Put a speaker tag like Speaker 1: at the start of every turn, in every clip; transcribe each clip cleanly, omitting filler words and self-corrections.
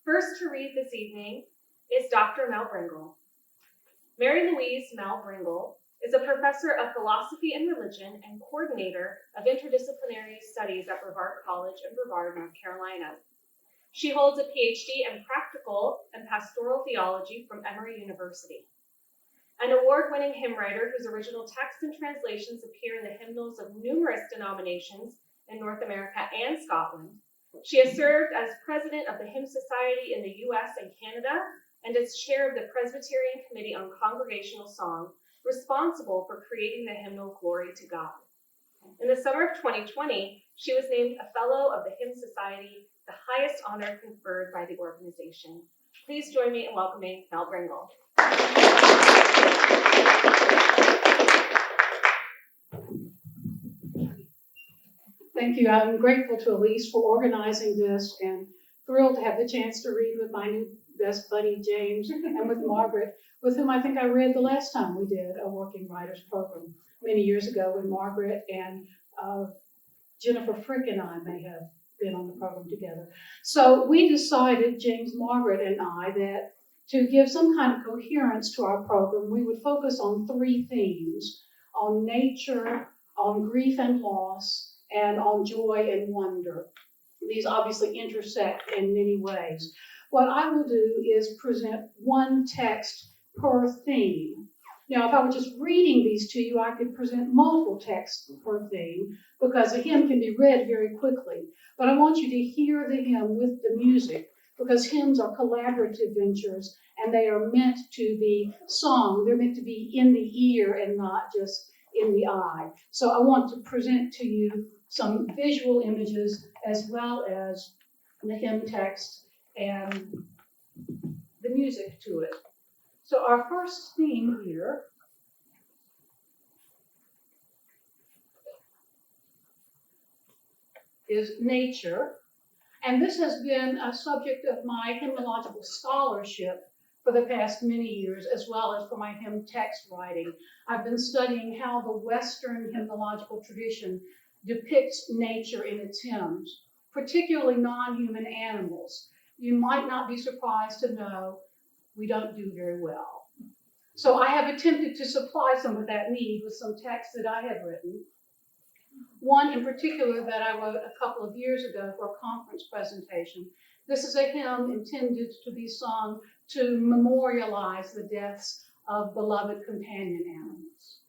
Speaker 1: First to read this evening is Dr. Mel Bringle. Mary Louise Mel Bringle is a professor of philosophy and religion and coordinator of interdisciplinary studies at Brevard College in Brevard, North Carolina. She holds a PhD in practical and pastoral theology from Emory University. An award-winning hymn writer whose original texts and translations appear in the hymnals of numerous denominations in North America and Scotland, she has served as president of the Hymn Society in the U.S. and Canada and as chair of the Presbyterian Committee on Congregational Song, responsible for creating the hymnal Glory to God. In the summer of 2020, she was named a Fellow of the Hymn Society, the highest honor conferred by the organization. Please join me in welcoming Mel Bringle.
Speaker 2: Thank you. I'm grateful to Elise for organizing this and thrilled to have the chance to read with my new best buddy, James, and with Margaret, with whom I think I read the last time we did a Working Writers program many years ago when Margaret and Jennifer Frick and I may have been on the program together. So we decided, James, Margaret, and I, that to give some kind of coherence to our program, we would focus on three themes: on nature, on grief and loss, and on joy and wonder. These obviously intersect in many ways. What I will do is present one text per theme. Now, if I were just reading these to you, I could present multiple texts per theme because a hymn can be read very quickly. But I want you to hear the hymn with the music because hymns are collaborative ventures and they are meant to be sung. They're meant to be in the ear and not just in the eye. So I want to present to you some visual images as well as the hymn text and the music to it. So our first theme here is nature, and this has been a subject of my hymnological scholarship for the past many years, as well as for my hymn text writing. I've been studying how the Western hymnological tradition depicts nature in its hymns, particularly non-human animals. You might not be surprised to know we don't do very well. So I have attempted to supply some of that need with some texts that I have written. One in particular that I wrote a couple of years ago for a conference presentation. This is a hymn intended to be sung to memorialize the deaths of beloved companion animals.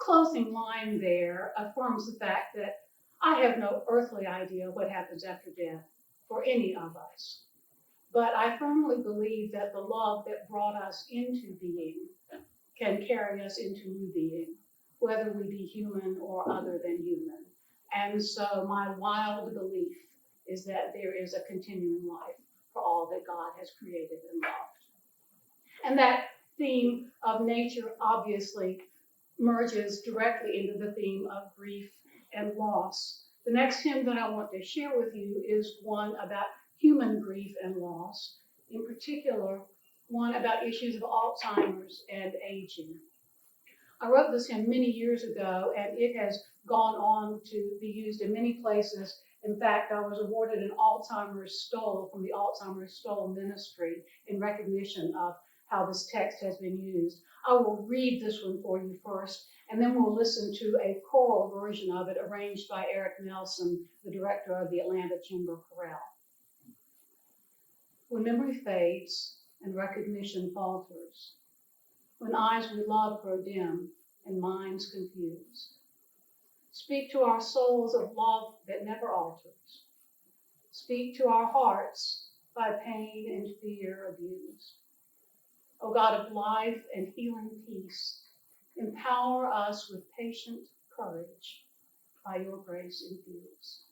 Speaker 2: closing line there affirms the fact that I have no earthly idea what happens after death for any of us. But I firmly believe that the love that brought us into being can carry us into new being, whether we be human or other than human. And so my wild belief is that there is a continuing life for all that God has created and loved. And that theme of nature obviously merges directly into the theme of grief and loss. The next hymn that I want to share with you is one about human grief and loss, in particular, one about issues of Alzheimer's and aging. I wrote this hymn many years ago, and it has gone on to be used in many places. In fact, I was awarded an Alzheimer's Stole from the Alzheimer's Stole Ministry in recognition of how this text has been used. I will read this one for you first, and then we'll listen to a choral version of it arranged by Eric Nelson, the director of the Atlanta Chamber Chorale. When memory fades and recognition falters, when eyes we love grow dim and minds confused, speak to our souls of love that never alters. Speak to our hearts by pain and fear abused. O God of life and healing peace, empower us with patient courage by your grace infused.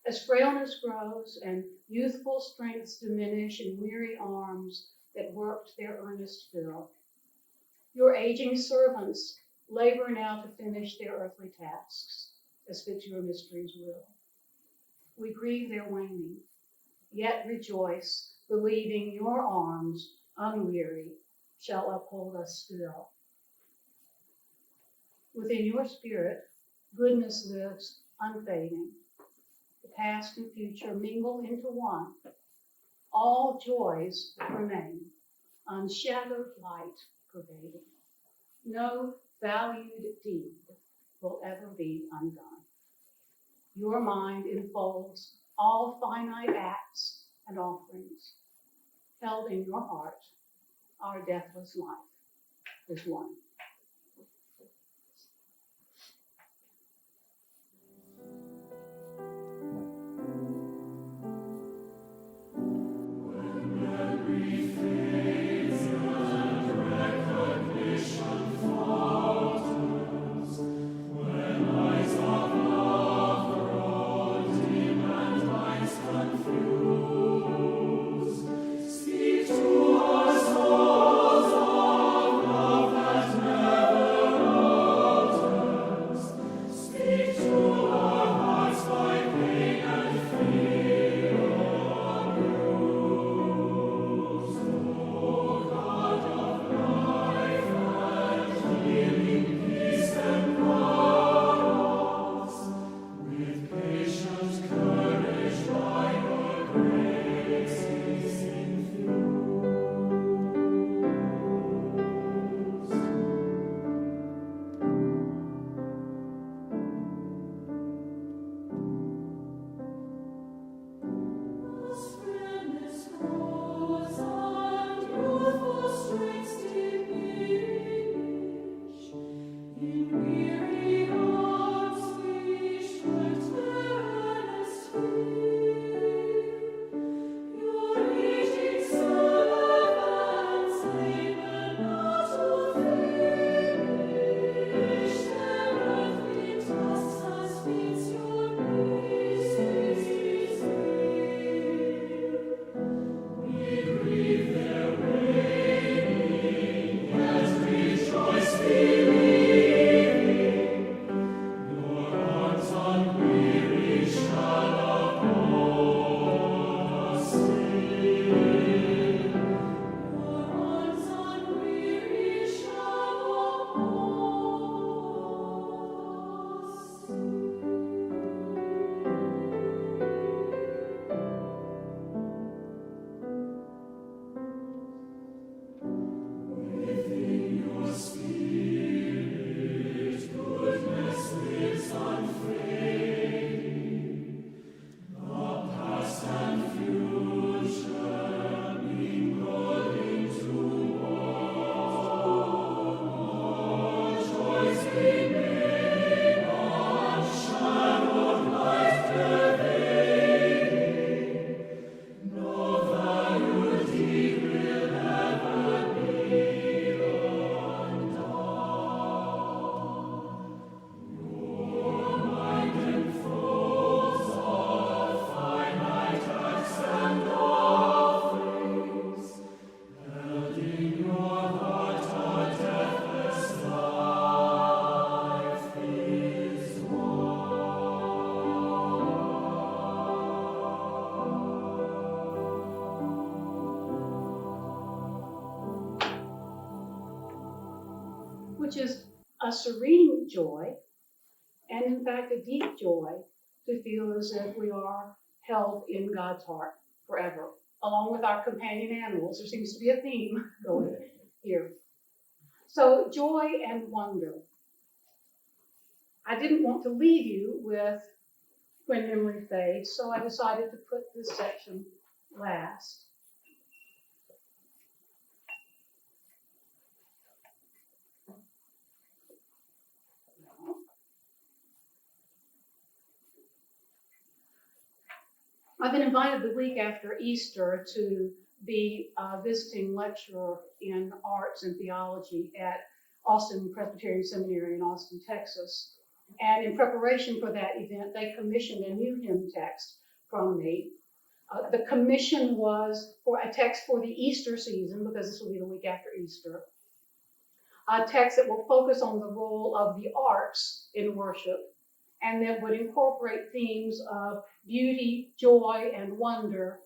Speaker 2: As frailness grows and youthful strengths diminish in weary arms that worked their earnest fill, your aging servants labor now to finish their earthly tasks, as fits your mysteries will. We grieve their waning, yet rejoice, believing your arms, unwearied, shall uphold us still. Within your spirit, goodness lives unfading. The past and future mingle into one. All joys remain, unshadowed light pervading. No valued deed will ever be undone. Your mind enfolds all finite acts and offerings. Held in your heart, our deathless life is one.
Speaker 3: Speak to our souls of love that
Speaker 2: just a serene joy, and in fact a deep joy, to feel as if we are held in God's heart forever, along with our companion animals. There seems to be a theme going here. So joy and wonder. I didn't want to leave you with When Memory Fades, so I decided to put this section last. I've been invited the week after Easter to be a visiting lecturer in arts and theology at Austin Presbyterian Seminary in Austin, Texas. And in preparation for that event, they commissioned a new hymn text from me. The commission was for a text for the Easter season, because this will be the week after Easter. A text that will focus on the role of the arts in worship, and that would incorporate themes of beauty, joy, and wonder,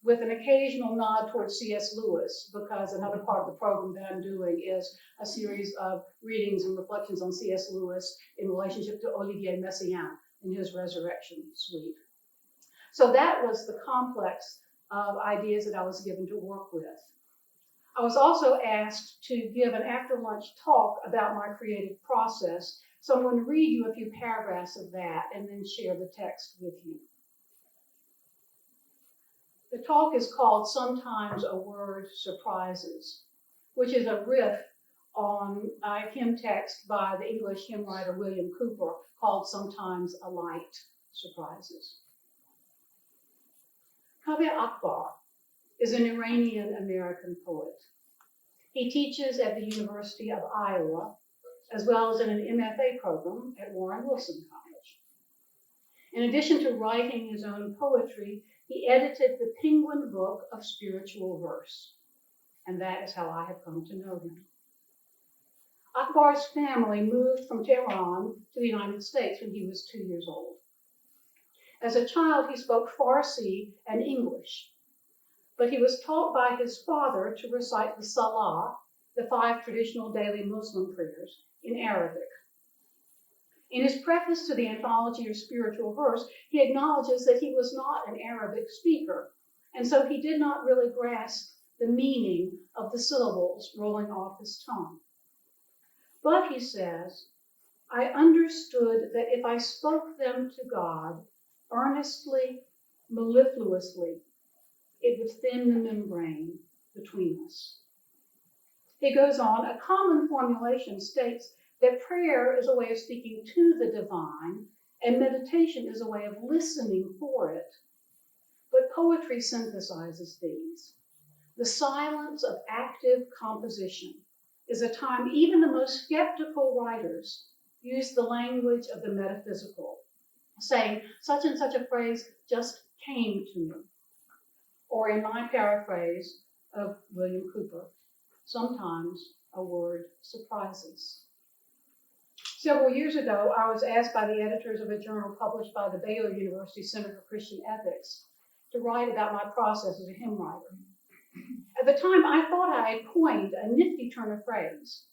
Speaker 2: with an occasional nod towards C.S. Lewis, because another part of the program that I'm doing is a series of readings and reflections on C.S. Lewis in relationship to Olivier Messiaen in his Resurrection Suite. So that was the complex of ideas that I was given to work with. I was also asked to give an after-lunch talk about my creative process, so I'm going to read you a few paragraphs of that and then share the text with you. The talk is called Sometimes a Word Surprises, which is a riff on a hymn text by the English hymn writer William Cowper called Sometimes a Light Surprises. Kaveh Akbar is an Iranian-American poet. He teaches at the University of Iowa, as well as in an MFA program at Warren Wilson College. In addition to writing his own poetry, he edited the Penguin Book of Spiritual Verse, and that is how I have come to know him. Akbar's family moved from Tehran to the United States when he was 2 years old. As a child, he spoke Farsi and English, but he was taught by his father to recite the Salah, the 5 traditional daily Muslim prayers, in Arabic. In his preface to the Anthology of Spiritual Verse, he acknowledges that he was not an Arabic speaker, and so he did not really grasp the meaning of the syllables rolling off his tongue. But, he says, I understood that if I spoke them to God, earnestly, mellifluously, it would thin the membrane between us. He goes on, a common formulation states that prayer is a way of speaking to the divine, and meditation is a way of listening for it. But poetry synthesizes these. The silence of active composition is a time even the most skeptical writers use the language of the metaphysical, saying such and such a phrase just came to me. Or in my paraphrase of William Cowper, sometimes a word surprises. Several years ago, I was asked by the editors of a journal published by the Baylor University Center for Christian Ethics to write about my process as a hymn writer. At the time, I thought I had coined a nifty turn of phrase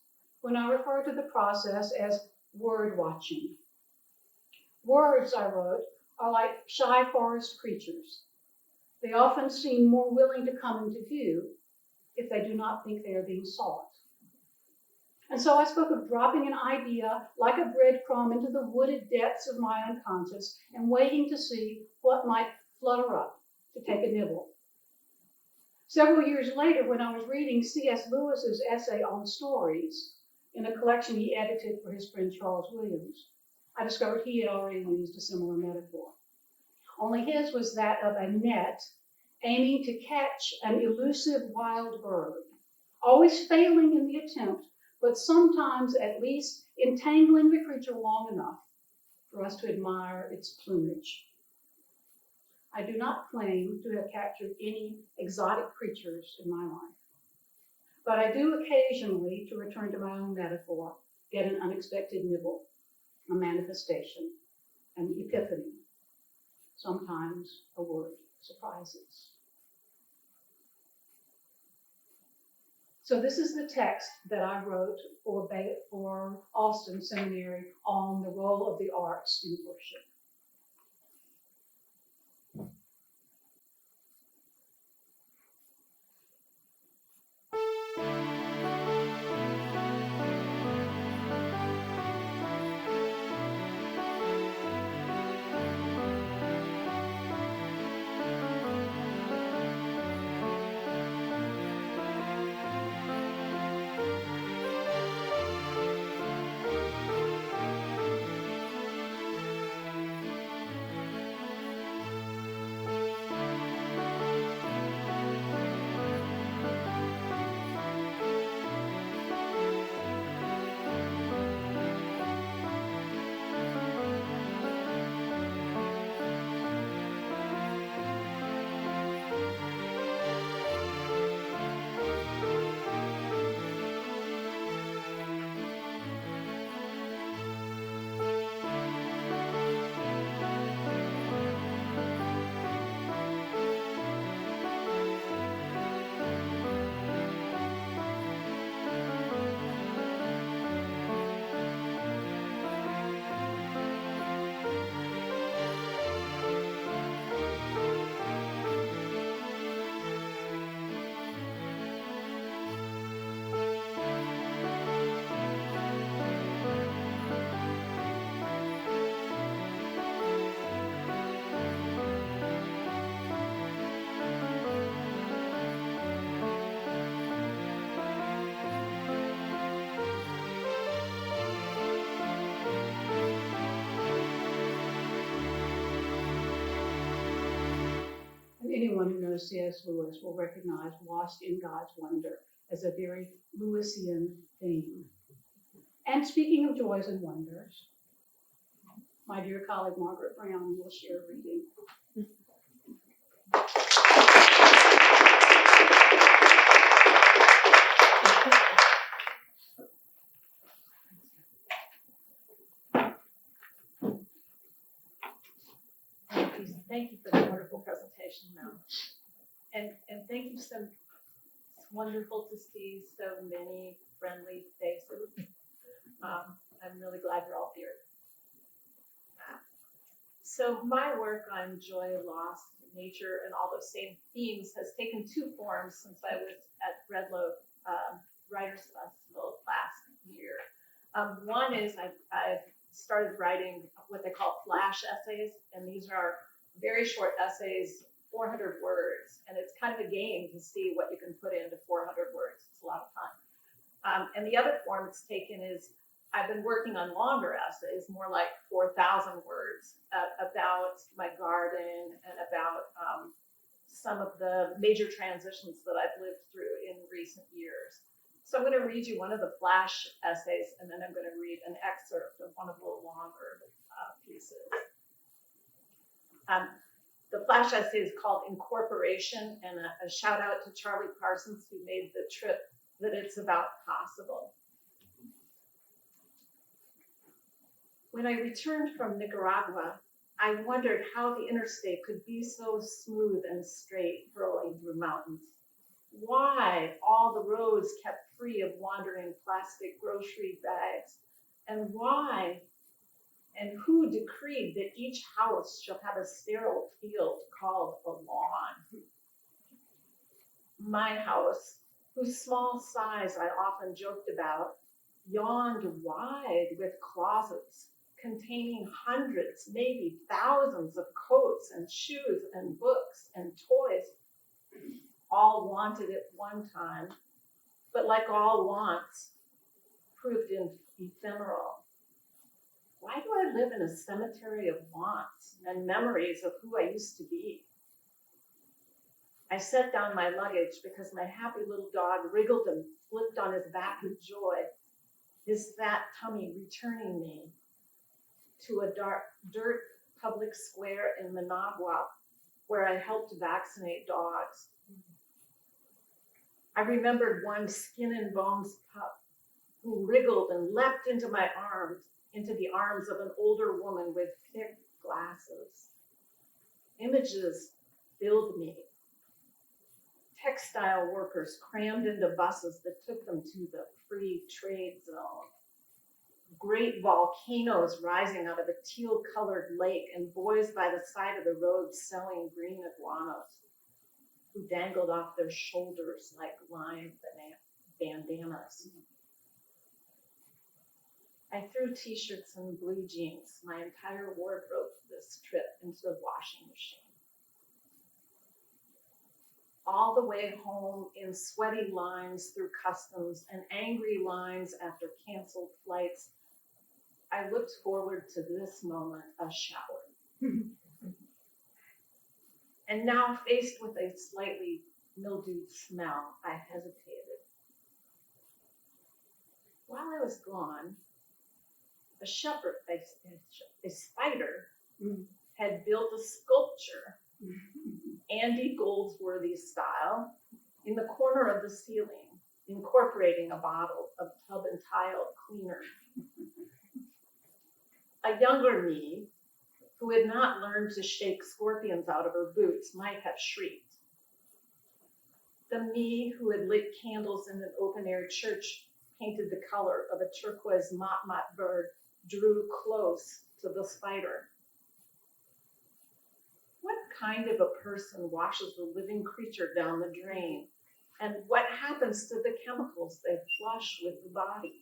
Speaker 2: when I referred to the process as word watching. Words, I wrote, are like shy forest creatures. They often seem more willing to come into view if they do not think they are being sought. And so I spoke of dropping an idea like a breadcrumb into the wooded depths of my unconscious and waiting to see what might flutter up to take a nibble. Several years later, when I was reading C.S. Lewis's essay on stories in a collection he edited for his friend Charles Williams, I discovered he had already used a similar metaphor. Only his was that of a net aiming to catch an elusive wild bird, always failing in the attempt, but sometimes at least entangling the creature long enough for us to admire its plumage. I do not claim to have captured any exotic creatures in my life, but I do occasionally, to return to my own metaphor, get an unexpected nibble, a manifestation, an epiphany. Sometimes a word surprises. So this is the text that I wrote for Austin Seminary on the role of the arts in worship. And anyone who knows C.S. Lewis will recognize Lost in God's Wonder as a very Lewisian theme. And speaking of joys and wonders, my dear colleague Margaret Brown will share reading.
Speaker 1: Thank you for the wonderful presentation, Mel. And thank you so. It's wonderful to see so many friendly faces. I'm really glad you're all here. So my work on joy, loss, nature, and all those same themes has taken two forms since I was at Redlow Writers Festival last year. One is I've started writing what they call flash essays, and these are very short essays, 400 words, and it's kind of a game to see what you can put into 400 words. It's a lot of fun. And the other form it's taken is I've been working on longer essays, more like 4,000 words, about my garden and about some of the major transitions that I've lived through in recent years. So I'm going to read you one of the flash essays, and then I'm going to read an excerpt of one of the longer pieces. The flash essay is called Incorporation, and a shout out to Charlie Parsons, who made the trip that it's about possible. When I returned from Nicaragua, I wondered how the interstate could be so smooth and straight, rolling through mountains. Why all the roads kept free of wandering plastic grocery bags, and why and who decreed that each house shall have a sterile field called a lawn? My house, whose small size I often joked about, yawned wide with closets containing hundreds, maybe thousands of coats and shoes and books and toys, all wanted at one time, but like all wants, proved ephemeral. Why do I live in a cemetery of wants and memories of who I used to be? I set down my luggage because my happy little dog wriggled and flipped on his back with joy, his fat tummy returning me to a dirt public square in Managua where I helped vaccinate dogs. I remembered one skin and bones pup who wriggled and leapt into my arms, into the arms of an older woman with thick glasses. Images filled me. textile workers crammed into buses that took them to the free trade zone. Great volcanoes rising out of a teal-colored lake, and boys by the side of the road selling green iguanas who dangled off their shoulders like lime bandanas. I threw t-shirts and blue jeans, my entire wardrobe for this trip, into the washing machine. All the way home in sweaty lines through customs and angry lines after canceled flights, I looked forward to this moment, a shower. And now, faced with a slightly mildewed smell, I hesitated. While I was gone, a shepherd, a spider, had built a sculpture, Andy Goldsworthy style, in the corner of the ceiling, incorporating a bottle of tub and tile cleaner. A younger me, who had not learned to shake scorpions out of her boots, might have shrieked. The me who had lit candles in an open-air church, painted the color of a turquoise mott-mott bird, drew close to the spider. What kind of a person washes the living creature down the drain? And what happens to the chemicals they flush with the body?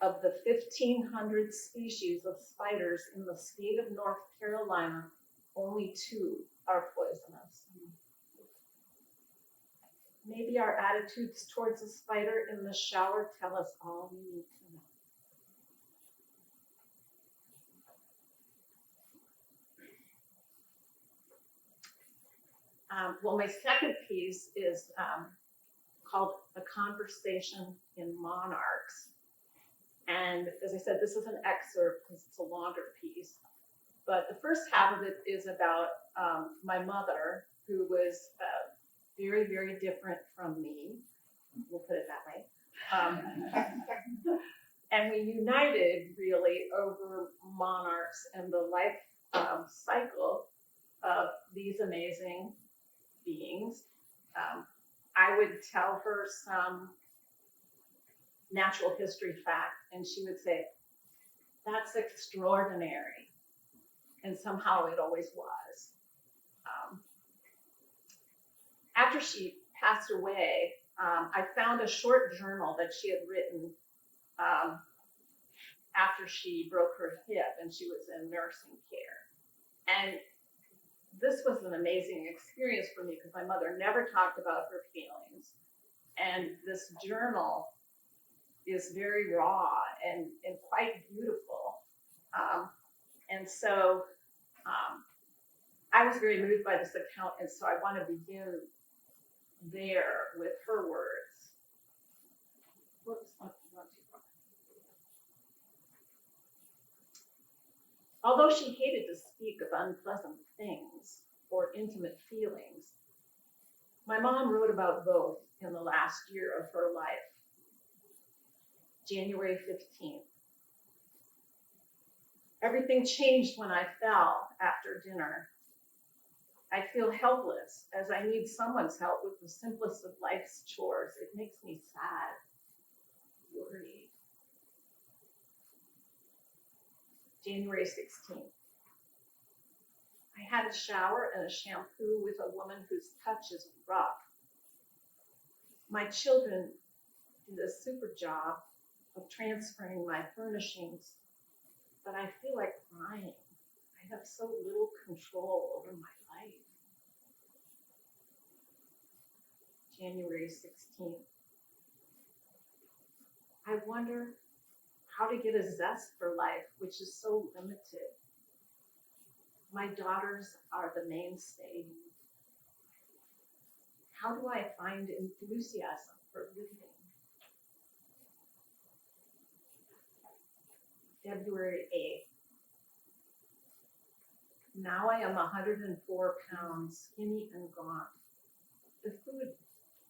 Speaker 1: Of the 1,500 species of spiders in the state of North Carolina, only 2 are poisonous. Maybe our attitudes towards a spider in the shower tell us all we need to know. Well, my second piece is called A Conversation in Monarchs. And as I said, this is an excerpt because it's a longer piece. But the first half of it is about my mother, who was very, very different from me. We'll put it that way. And we united really over monarchs and the life cycle of these amazing beings. I would tell her some natural history fact, and she would say, "That's extraordinary." And somehow it always was. After she passed away, I found a short journal that she had written after she broke her hip and she was in nursing care. And this was an amazing experience for me because my mother never talked about her feelings. And this journal is very raw and quite beautiful. And so I was very moved by this account, and so I want to begin there with her words. Whoops, not too far. Although she hated to speak of unpleasant things or intimate feelings, my mom wrote about both in the last year of her life. January 15th. Everything changed when I fell after dinner. I feel helpless as I need someone's help with the simplest of life's chores. It makes me sad, worried. January 16th. I had a shower and a shampoo with a woman whose touch is rough. My children did a super job of transferring my furnishings, but I feel like crying. I have so little control over my life. January 16th. I wonder how to get a zest for life, which is so limited. My daughters are the mainstay. How do I find enthusiasm for living? February 8th. Now I am 104 pounds, skinny and gaunt. The food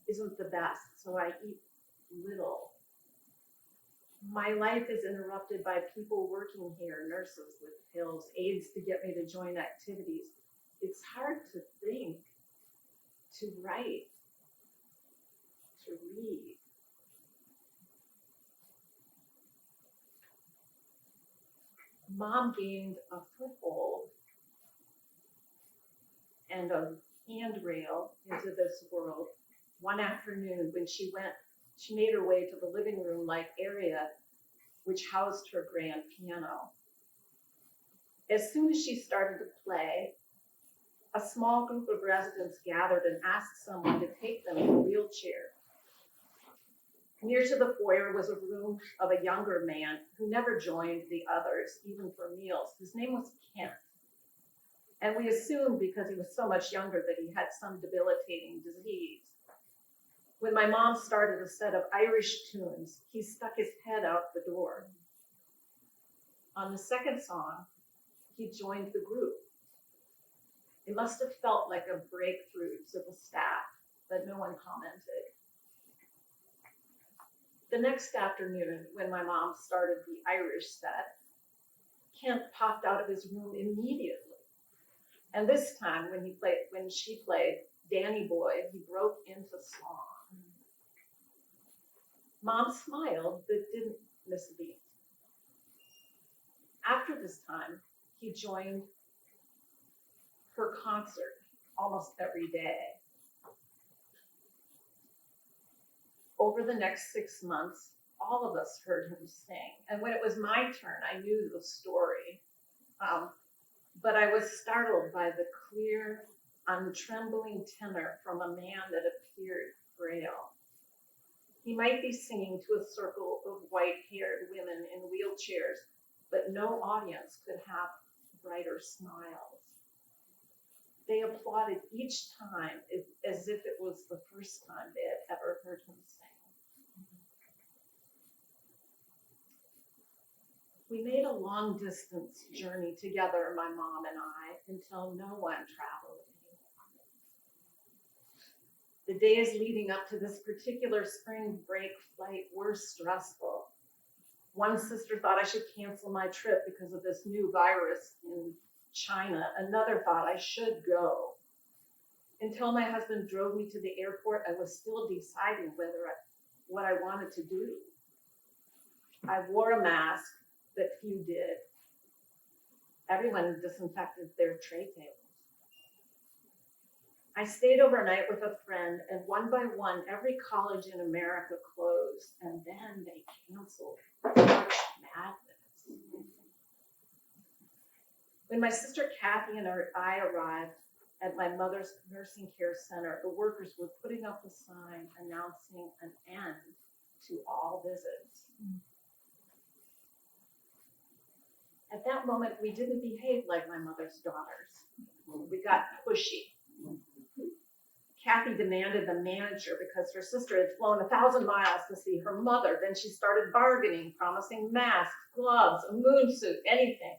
Speaker 1: isn't the best, so I eat little. My life is interrupted by people working here, nurses with pills, aides to get me to join activities. It's hard to think, to write, to read. Mom gained a foothold and a handrail into this world one afternoon when she made her way to the living room-like area which housed her grand piano. As soon as she started to play, a small group of residents gathered and asked someone to take them in a wheelchair. Near to the foyer was a room of a younger man who never joined the others, even for meals. His name was Kent. And we assumed because he was so much younger that he had some debilitating disease. When my mom started a set of Irish tunes, he stuck his head out the door. On the second song, he joined the group. It must have felt like a breakthrough to the staff, but no one commented. The next afternoon, when my mom started the Irish set, Kent popped out of his room immediately. And this time, when she played Danny Boy, he broke into song. Mom smiled, but didn't miss a beat. After this time, he joined her concert almost every day. Over the next 6 months, all of us heard him sing. And when it was my turn, I knew the story. But I was startled by the clear, untrembling tenor from a man that appeared frail. He might be singing to a circle of white-haired women in wheelchairs, but no audience could have brighter smiles. They applauded each time as if it was the first time they had ever heard him sing. We made a long-distance journey together, my mom and I, until no one traveled anymore. The days leading up to this particular spring break flight were stressful. One sister thought I should cancel my trip because of this new virus in China. Another thought I should go. Until my husband drove me to the airport, I was still deciding what I wanted to do. I wore a mask, but few did. Everyone disinfected their tray tables. I stayed overnight with a friend, and one by one, every college in America closed, and then they canceled. March Madness. When my sister Kathy and I arrived at my mother's nursing care center, the workers were putting up a sign announcing an end to all visits. At that moment, we didn't behave like my mother's daughters. We got pushy. Kathy demanded the manager because her sister had flown 1,000 miles to see her mother. Then she started bargaining, promising masks, gloves, a moon suit, anything.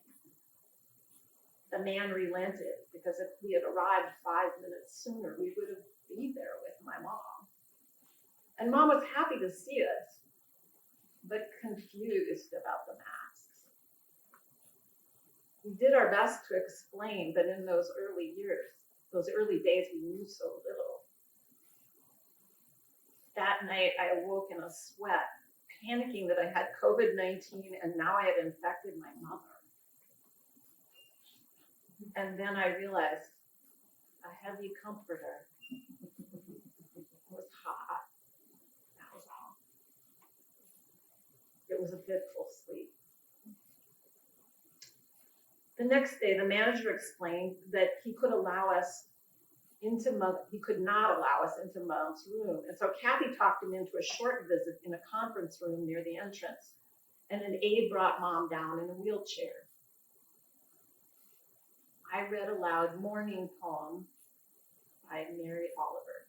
Speaker 1: The man relented because if we had arrived 5 minutes sooner, we would have been there with my mom. And Mom was happy to see us, but confused about the masks. We did our best to explain, but in those early days, we knew so little. That night, I awoke in a sweat, panicking that I had COVID-19 and now I had infected my mother. And then I realized a heavy comforter. It was hot. That was all. It was a fitful sleep. The next day, the manager explained that he could not allow us into Mom's room. And so Kathy talked him into a short visit in a conference room near the entrance. And an aide brought Mom down in a wheelchair. I read aloud Morning Poem by Mary Oliver.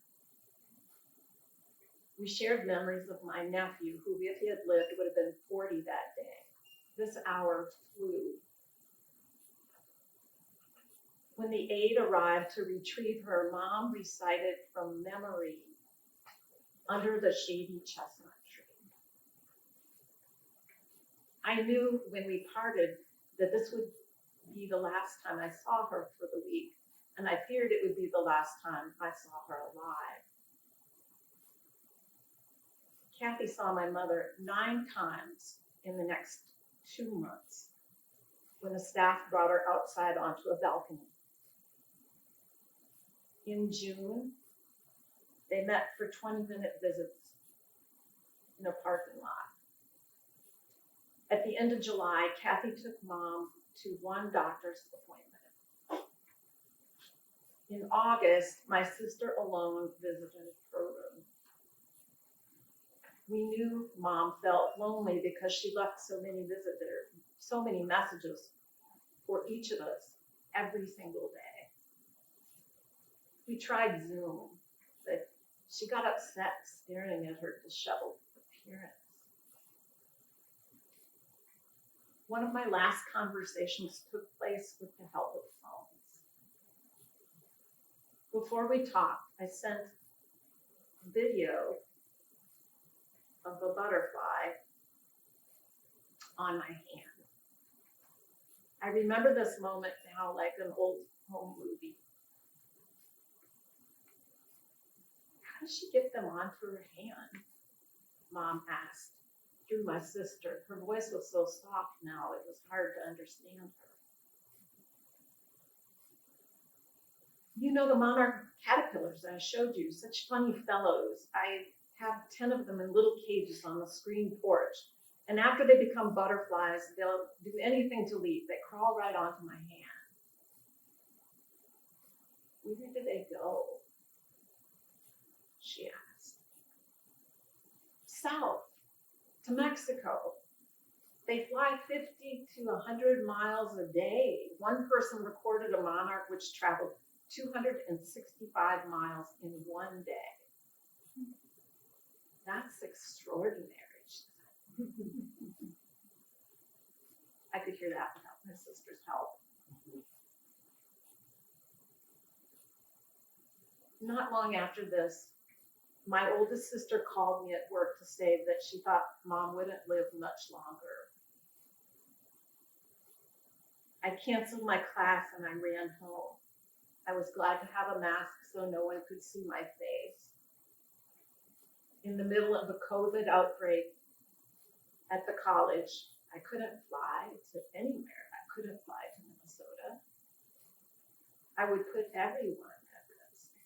Speaker 1: We shared memories of my nephew, who, if he had lived, would have been 40 that day. This hour flew. When the aide arrived to retrieve her, Mom recited from memory Under the Shady Chestnut Tree. I knew when we parted that this would be the last time I saw her for the week, and I feared it would be the last time I saw her alive. Kathy saw my mother 9 times in the next 2 months when the staff brought her outside onto a balcony. In June, they met for 20-minute visits in a parking lot. At the end of July, Kathy took Mom to 1 doctor's appointment. In August, my sister alone visited her room. We knew Mom felt lonely because she left so many messages for each of us every single day. We tried Zoom, but she got upset staring at her disheveled appearance. One of my last conversations took place with the help of phones. Before we talked, I sent a video of a butterfly on my hand. I remember this moment now like an old home movie. How does she get them onto her hand? Mom asked through my sister. Her voice was so soft now, it was hard to understand her. You know the monarch caterpillars I showed you, such funny fellows. I have 10 of them in little cages on the screen porch. And after they become butterflies, they'll do anything to leave. They crawl right onto my hand. Where did they go? She asked. South, to Mexico. They fly 50 to 100 miles a day. One person recorded a monarch which traveled 265 miles in one day. That's extraordinary, she said. I could hear that without my sister's help. Not long after this, my oldest sister called me at work to say that she thought Mom wouldn't live much longer. I canceled my class and I ran home. I was glad to have a mask so no one could see my face. In the middle of the COVID outbreak at the college, I couldn't fly to anywhere. I couldn't fly to Minnesota. I would put everyone at risk.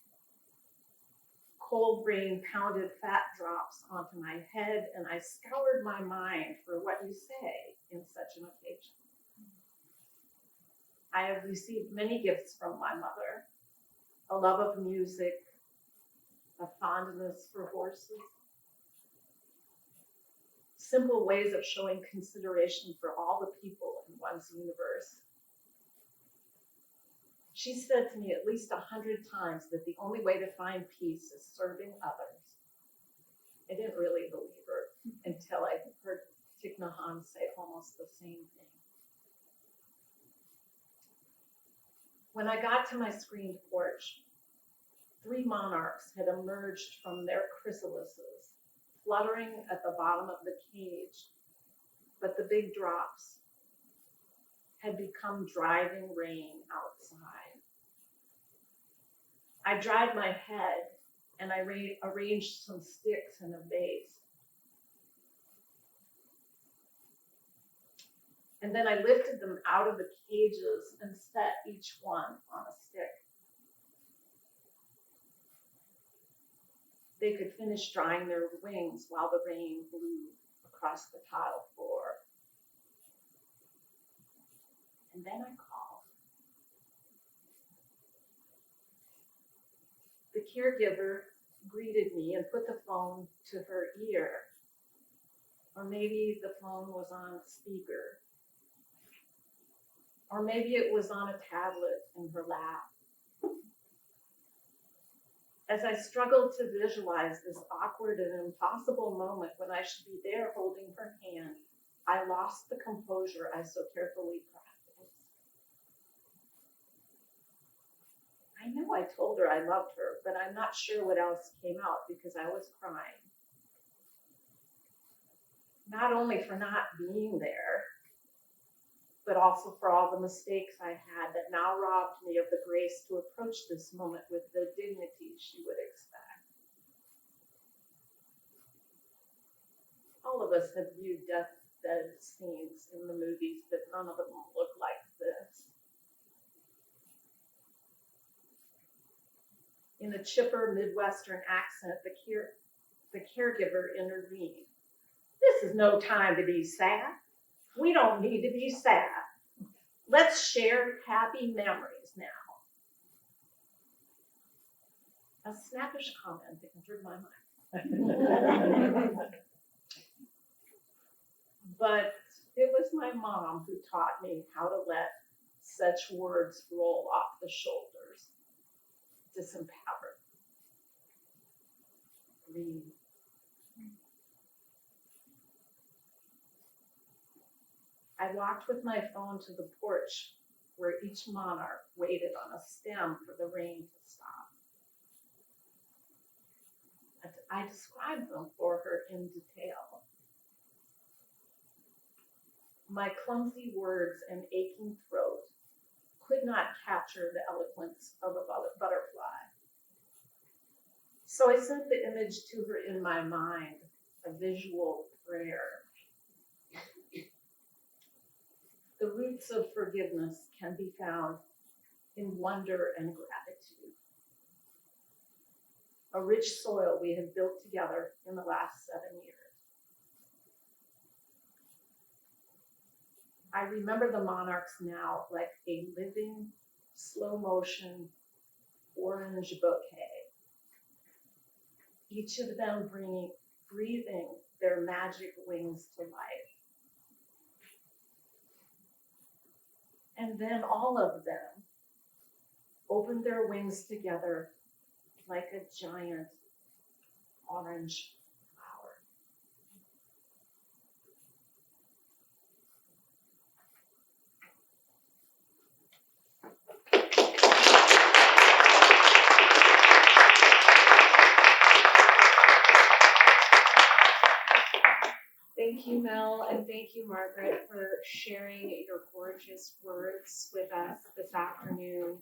Speaker 1: Cold rain pounded fat drops onto my head, and I scoured my mind for what you say in such an occasion. I have received many gifts from my mother, a love of music, a fondness for horses, simple ways of showing consideration for all the people in one's universe. She said to me at least 100 times that the only way to find peace is serving others. I didn't really believe her until I heard Thich Nhat Hanh say almost the same thing. When I got to my screened porch, 3 monarchs had emerged from their chrysalises, fluttering at the bottom of the cage, but the big drops had become driving rain outside. I dried my head and I arranged some sticks in a vase. And then I lifted them out of the cages and set each one on a stick. They could finish drying their wings while the rain blew across the tile floor. And then I called. The caregiver greeted me and put the phone to her ear. Or maybe the phone was on speaker. Or maybe it was on a tablet in her lap. As I struggled to visualize this awkward and impossible moment when I should be there holding her hand, I lost the composure I so carefully practiced. I know I told her I loved her, but I'm not sure what else came out because I was crying. Not only for not being there, but also for all the mistakes I had that now robbed me of the grace to approach this moment with the dignity she would expect. All of us have viewed deathbed scenes in the movies, but none of them look like this. In a chipper Midwestern accent, the caregiver intervened. This is no time to be sad. We don't need to be sad. Let's share happy memories now. A snappish comment entered my mind. But it was my mom who taught me how to let such words roll off the shoulders. Disempowered. Breathe. I walked with my phone to the porch where each monarch waited on a stem for the rain to stop. I described them for her in detail. My clumsy words and aching throat could not capture the eloquence of a butterfly. So I sent the image to her in my mind, a visual prayer. The roots of forgiveness can be found in wonder and gratitude. A rich soil we have built together in the last 7 years. I remember the monarchs now like a living, slow motion, orange bouquet. Each of them breathing their magic wings to life. And then all of them opened their wings together like a giant orange flower. Thank you, Mel, and thank you, Margaret, for sharing your gorgeous words with us this afternoon.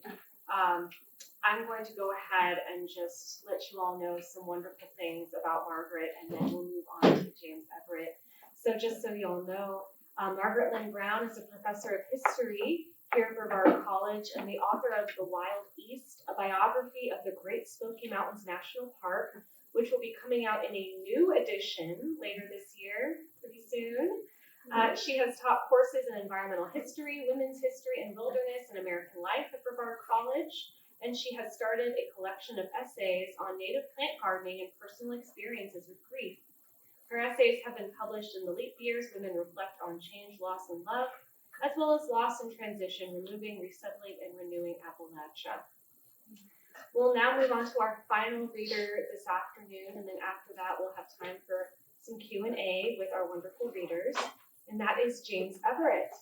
Speaker 1: I'm going to go ahead and just let you all know some wonderful things about Margaret, and then we'll move on to James Everett. So just so you'll know, Margaret Brown is a professor of history here at Brevard College and the author of The Wild East, a biography of the Great Smoky Mountains National Park, which will be coming out in a new edition later this year, pretty soon. She has taught courses in environmental history, women's history, and wilderness and American life at Brevard College. And she has started a collection of essays on native plant gardening and personal experiences with grief. Her essays have been published in The Leap Years, Women Reflect on Change, Loss, and Love, as well as Loss and Transition, Removing, Resettling, and Renewing Appalachia. We'll now move on to our final reader this afternoon, and then after that we'll have time for some Q&A with our wonderful readers, and that is James Everett.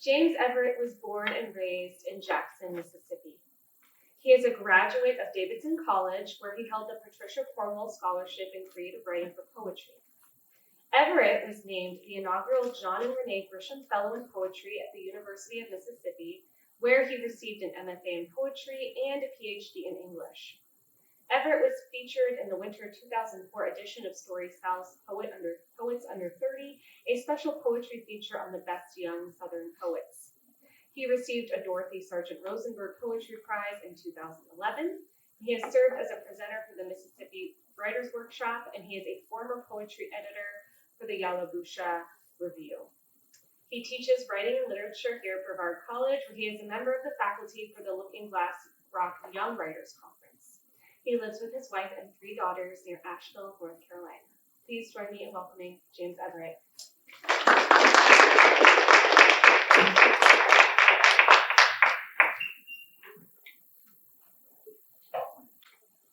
Speaker 1: James Everett was born and raised in Jackson, Mississippi. He is a graduate of Davidson College, where he held the Patricia Cornwell Scholarship in Creative Writing for Poetry. Everett was named the inaugural John and Renee Grisham Fellow in Poetry at the University of Mississippi, where he received an MFA in Poetry and a PhD in English. Everett was featured in the winter 2004 edition of Story South's Poets Under 30, a special poetry feature on the best young Southern poets. He received a Dorothy Sargent Rosenberg Poetry Prize in 2011. He has served as a presenter for the Mississippi Writers Workshop, and he is a former poetry editor for the Yalobusha Review. He teaches writing and literature here at Brevard College, where he is a member of the faculty for the Looking Glass Rock Young Writers Conference. He lives with his wife and 3 daughters near Asheville, North Carolina. Please join me in welcoming James Everett.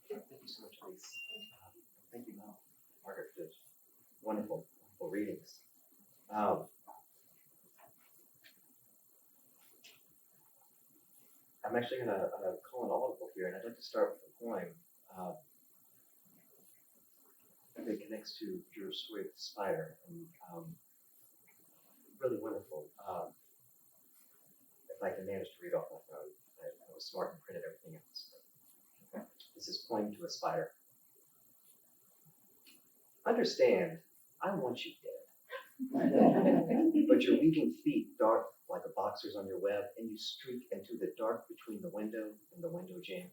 Speaker 3: Thank you so much, Elise. Thank you, Mel. Margaret, for those wonderful readings. I'm actually going to call an audible here, and I'd like to start with a poem that connects to your story with the spider. And really wonderful. If I can manage to read off my phone, I was smart and printed everything else. Okay. This is Poem to a Spider. Understand, I want you dead. But your weaving feet dart like a boxer's on your web, and you streak into the dark between the window and the window jamb.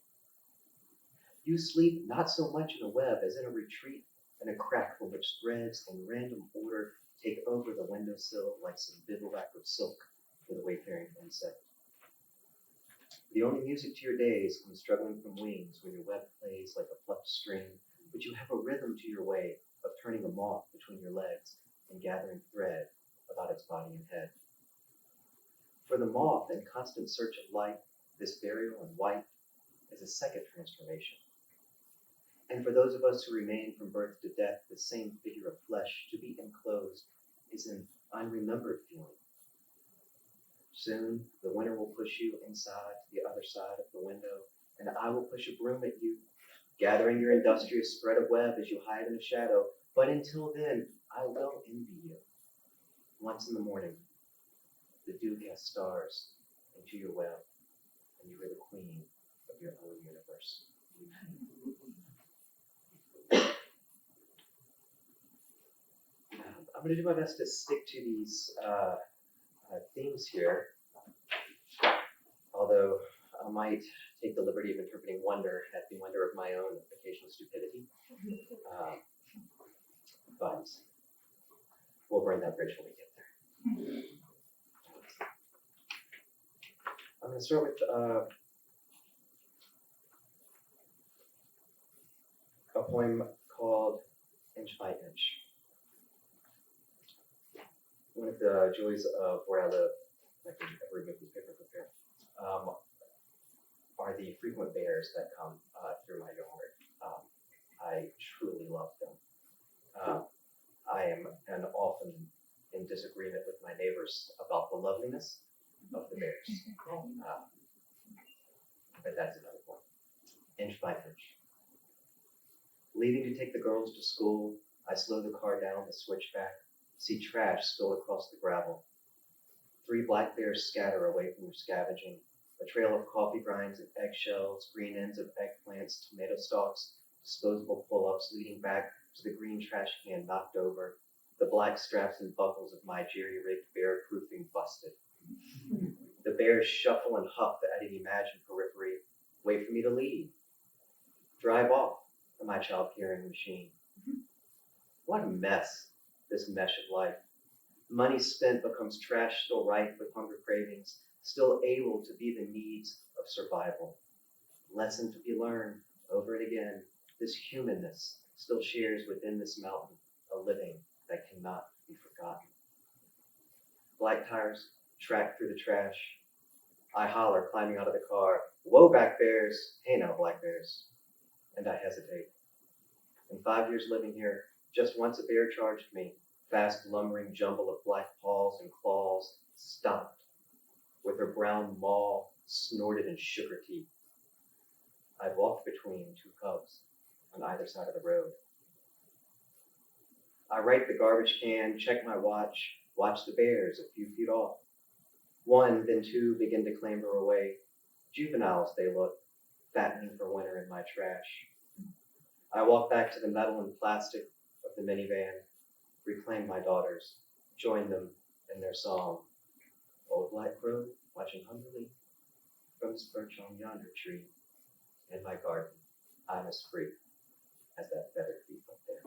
Speaker 3: You sleep not so much in a web as in a retreat and a crack from which threads in random order take over the windowsill like some bivouac of silk for the wayfaring insect. The only music to your days comes struggling from wings when your web plays like a plucked string, but you have a rhythm to your way of turning a moth between your legs and gathering thread about its body and head. For the moth, in constant search of light, this burial in white is a second transformation. And for those of us who remain from birth to death, the same figure of flesh to be enclosed is an unremembered feeling. Soon, the winter will push you inside to the other side of the window, and I will push a broom at you, gathering your industrious spread of web as you hide in the shadow. But until then, I will envy you. Once in the morning, the dew casts stars into your web, and you are the queen of your own universe. I'm going to do my best to stick to these themes here, although I might take the liberty of interpreting wonder at the wonder of my own occasional stupidity. But we'll burn that bridge when we get there. I'm going to start with a poem called Inch by Inch. One of the joys of where I live, like in every movie paper prepare, are the frequent bears that come through my yard. I truly love them. I am and often in disagreement with my neighbors about the loveliness of the bears. But that's another point. Inch by inch. Leaving to take the girls to school, I slow the car down the switchback, see trash spill across the gravel. 3 black bears scatter away from their scavenging, a trail of coffee grinds and eggshells, green ends of eggplants, tomato stalks, disposable pull-ups leading back to the green trash can knocked over, the black straps and buckles of my jerry-rigged bear-proofing busted. The bears shuffle and huff at an imagined periphery, wait for me to leave. Drive off for my child-carrying machine. What a mess, this mesh of life. Money spent becomes trash still rife with hunger cravings, still able to be the needs of survival. Lesson to be learned over and again, this humanness still shares within this mountain a living that cannot be forgotten. Black tires track through the trash. I holler, climbing out of the car, "Whoa, back bears!" Hey now, black bears. And I hesitate. In 5 years living here, just once a bear charged me, fast lumbering jumble of black paws and claws, stopped, with her brown maw snorted and shook her teeth. I walked between 2 cubs on either side of the road. I right the garbage can, check my watch the bears a few feet off. 1, then 2 begin to clamber away. Juveniles they look, fattening for winter in my trash. I walk back to the metal and plastic of the minivan, reclaim my daughters, join them in their song. Old black crow, watching hungrily from his perch on yonder tree. In my garden, I'm as free as that feathered thief up there.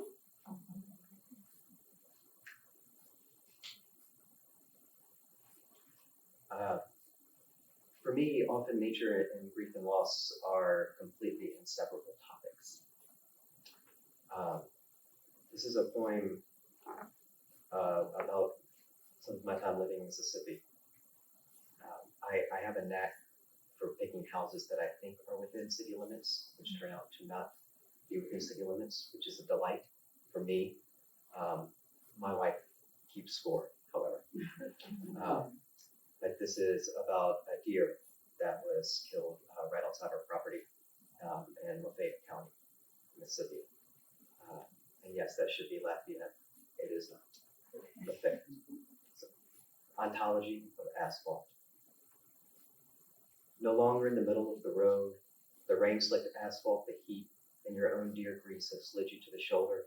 Speaker 3: For me, often nature and grief and loss are completely inseparable topics. This is a poem about some of my time living in Mississippi. I have a knack for picking houses that I think are within city limits, which turn out to not be within city limits, which is a delight for me. My wife keeps score, however. But this is about a deer that was killed right outside our property in Lafayette County, Mississippi. And yes, that should be Lafayette. It is not Lafayette. So, ontology of asphalt. No longer in the middle of the road, the rain-slicked asphalt, the heat, and your own dear grease have slid you to the shoulder.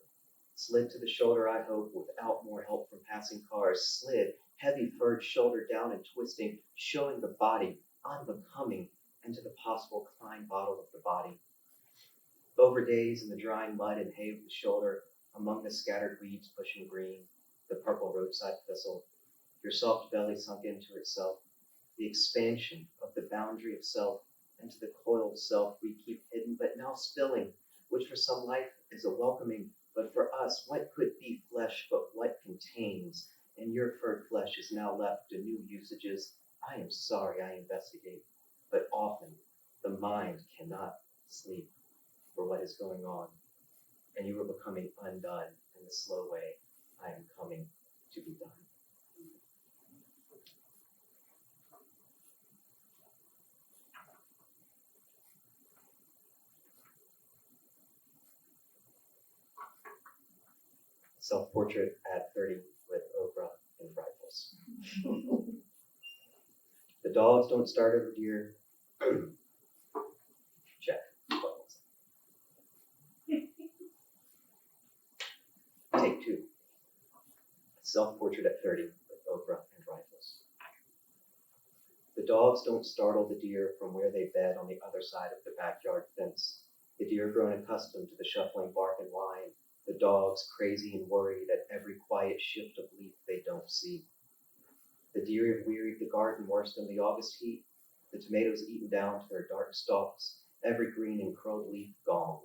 Speaker 3: Slid to the shoulder, I hope, without more help from passing cars. Slid, heavy furred shoulder down and twisting, showing the body, unbecoming, into the possible Klein bottle of the body. Over days in the drying mud and hay of the shoulder, among the scattered weeds pushing green, the purple roadside thistle, your soft belly sunk into itself, the expansion of the boundary of self into the coiled self we keep hidden but now spilling, which for some life is a welcoming, but for us, what could be flesh but what contains? And your furred flesh is now left to new usages. I am sorry I investigate, but often the mind cannot sleep for what is going on, and you are becoming undone in the slow way I am coming to be done. Self-portrait at 30 with okra and rifles. The dogs don't start over deer. Check. Take 2. Self-portrait at 30 with okra and rifles. The dogs don't startle the deer from where they bed on the other side of the backyard fence. The deer grown accustomed to the shuffling bark and whine. The dogs crazy and worried at every quiet shift of leaf they don't see. The deer have wearied the garden worse than the August heat. The tomatoes eaten down to their dark stalks, every green and curled leaf gone.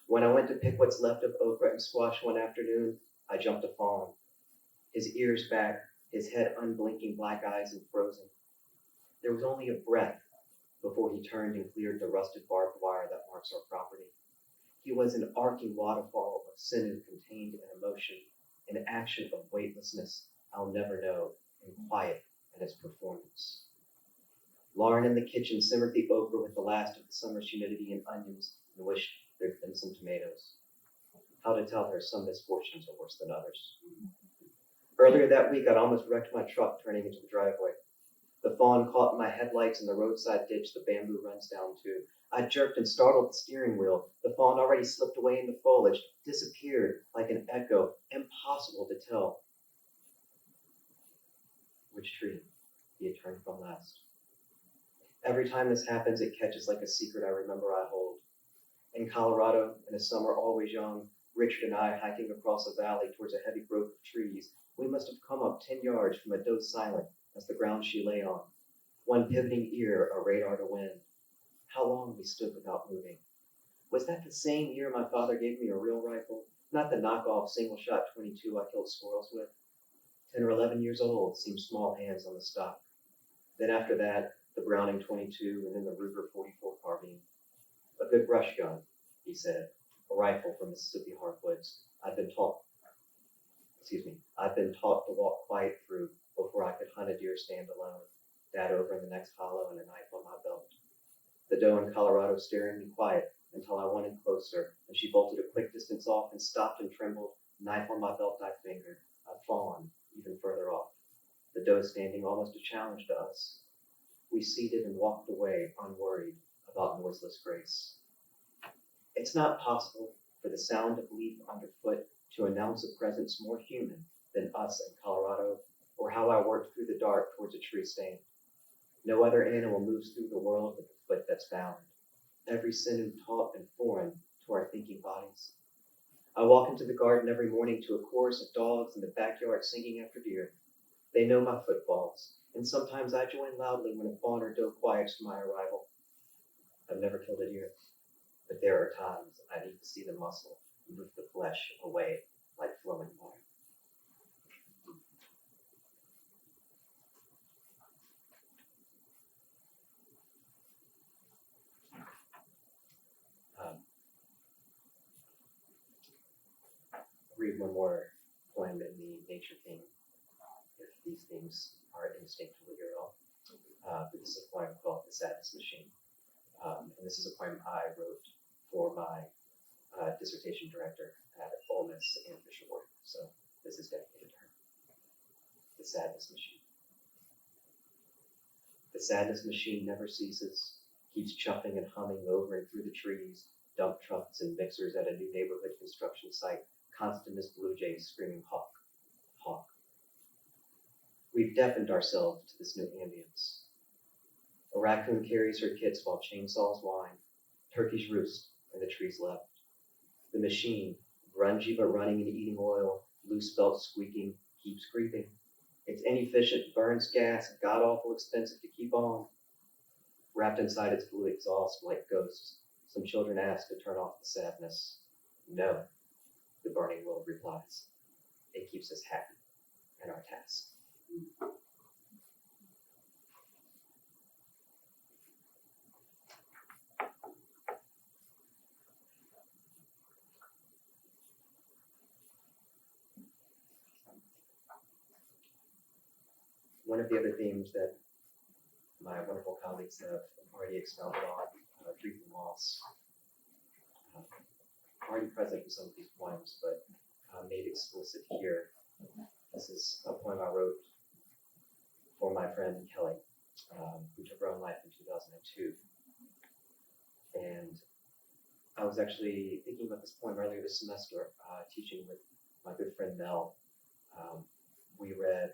Speaker 3: When I went to pick what's left of okra and squash one afternoon, I jumped a fawn. His ears back, his head unblinking, black eyes and frozen. There was only a breath before he turned and cleared the rusted barbed wire that marks our property. He was an arcing waterfall of sinew contained in emotion, an action of weightlessness I'll never know, and quiet in its performance. Lauren in the kitchen simmered the okra with the last of the summer's humidity and onions and wished there'd been some tomatoes. How to tell her some misfortunes are worse than others. Earlier that week, I'd almost wrecked my truck turning into the driveway. The fawn caught in my headlights in the roadside ditch the bamboo runs down to. I jerked and startled the steering wheel. The fawn already slipped away in the foliage, disappeared like an echo, impossible to tell which tree he had turned from last. Every time this happens, it catches like a secret I remember I hold. In Colorado, in a summer always young, Richard and I hiking across a valley towards a heavy growth of trees, we must have come up 10 yards from a doe silent as the ground she lay on, one pivoting ear a radar to wind. How long we stood without moving. Was that the same year my father gave me a real rifle? Not the knockoff single-shot .22 I killed squirrels with. 10 or 11 years old seemed small hands on the stock. Then after that, the Browning .22 and then the Ruger .44 carbine. A good brush gun, he said, a rifle from Mississippi hardwoods. I've been taught to walk quiet through before I could hunt a deer stand alone, Dad over in the next hollow and a knife on my belt. The doe in Colorado staring me quiet until I wanted closer, and she bolted a quick distance off and stopped and trembled, knife on my belt I fingered, a fawn even further off. The doe standing almost a challenge to us. We seated and walked away, unworried about noiseless grace. It's not possible for the sound of leaf underfoot to announce a presence more human than us in Colorado, or how I worked through the dark towards a tree stand. No other animal moves through the world with a foot that's bound, every sinew taut and foreign to our thinking bodies. I walk into the garden every morning to a chorus of dogs in the backyard singing after deer. They know my footfalls, and sometimes I join loudly when a fawn or doe quiets my arrival. I've never killed a deer, but there are times I need to see the muscle move the flesh away like flowing water. Read one more poem in the nature theme, if these themes are instinctively real. This is a poem called The Sadness Machine. And this is a poem I wrote for my dissertation director at Ole Miss and Fisher Ward. So this is dedicated to her. The Sadness Machine. The sadness machine never ceases, keeps chuffing and humming over and through the trees, dump trucks and mixers at a new neighborhood construction site, constant as blue jays screaming hawk, hawk. We've deafened ourselves to this new ambience. A raccoon carries her kits while chainsaws whine, turkeys roost, and the trees left. The machine, grungy but running and eating oil, loose belt squeaking, keeps creeping. It's inefficient, burns gas, god-awful expensive to keep on. Wrapped inside its blue exhaust like ghosts, some children ask to turn off the sadness. No, the burning world replies. It keeps us happy at our task. One of the other themes that my wonderful colleagues have already expounded on, grief and loss, already present in some of these poems, but made explicit here. This is a poem I wrote for my friend Kelly, who took her own life in 2002. And I was actually thinking about this poem earlier this semester, teaching with my good friend Mel. We read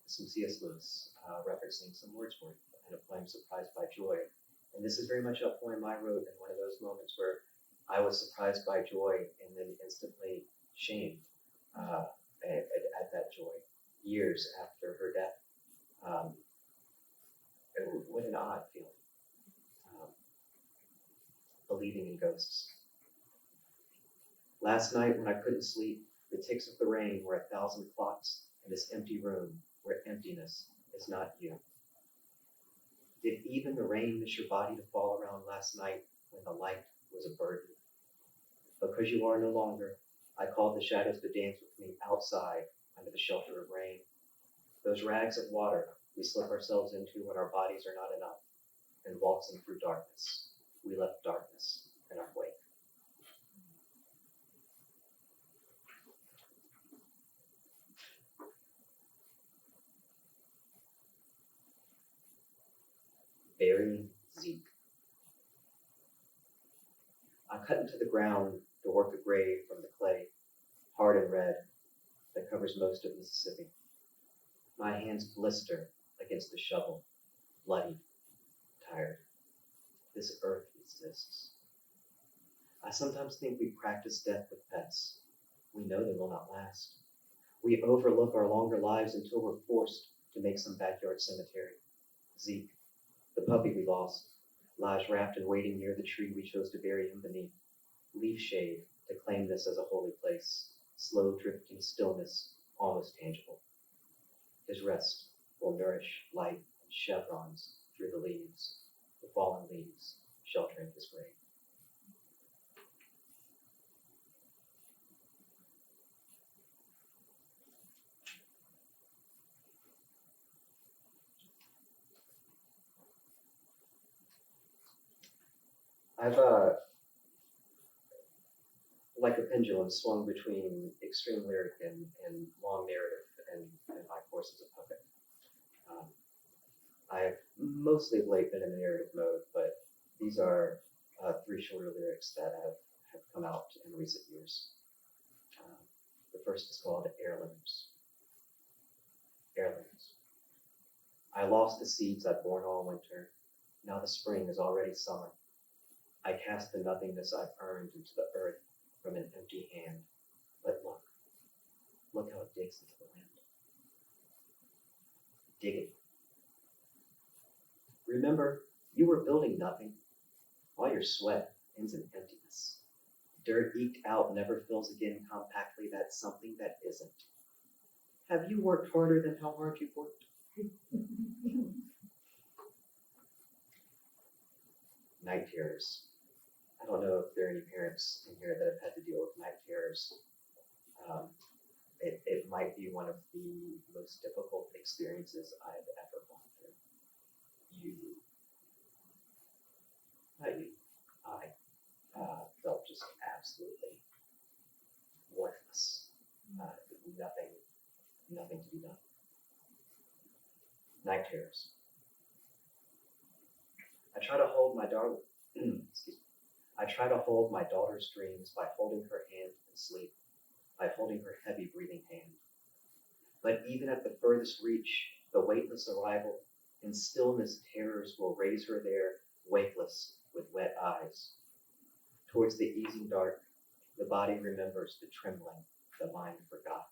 Speaker 3: some C.S. Lewis, referencing some Wordsworth, and a poem Surprised by Joy. And this is very much a poem I wrote in one of those moments where I was surprised by joy and then instantly shamed at that joy, years after her death. What an odd feeling. Believing in ghosts. Last night when I couldn't sleep, the ticks of the rain were 1,000 clocks in this empty room where emptiness is not you. Did even the rain miss your body to fall around last night when the light was a burden? Because you are no longer, I called the shadows to dance with me outside under the shelter of rain. Those rags of water we slip ourselves into when our bodies are not enough, and waltzing through darkness, we left darkness in our wake. Burying Zeke. I cut into the ground to work a grave from the clay, hard and red, that covers most of Mississippi. My hands blister against the shovel, bloody, tired. This earth exists. I sometimes think we practice death with pets. We know they will not last. We overlook our longer lives until we're forced to make some backyard cemetery. Zeke, the puppy we lost, lies wrapped and waiting near the tree we chose to bury him beneath. Leaf shade to claim this as a holy place. Slow drifting stillness, almost tangible. His rest will nourish light and chevrons through the leaves, the fallen leaves sheltering his grave. I've, like a pendulum, swung between extreme lyric and long narrative in my course as a puppet. I've mostly of late been in the narrative mode, but these are 3 shorter lyrics that have come out in recent years. The first is called Heirlooms. Heirlooms. I lost the seeds I'd borne all winter. Now the spring is already summer. I cast the nothingness I've earned into the earth from an empty hand. But look how it digs into the land. Digging. Remember, you were building nothing. All your sweat ends in emptiness. Dirt eked out never fills again compactly that something that isn't. Have you worked harder than how hard you've worked? Night terrors. I don't know if there are any parents in here that have had to deal with night terrors. It might be one of the most difficult experiences I've ever gone through. I felt just absolutely worthless. Nothing to be done. Night terrors. I try to hold my daughter, excuse me. I try to hold my daughter's dreams by holding her hand in sleep, by holding her heavy breathing hand. But even at the furthest reach, the weightless arrival, in stillness terrors will raise her there, wakeless, with wet eyes. Towards the easing dark, the body remembers the trembling, the mind forgot.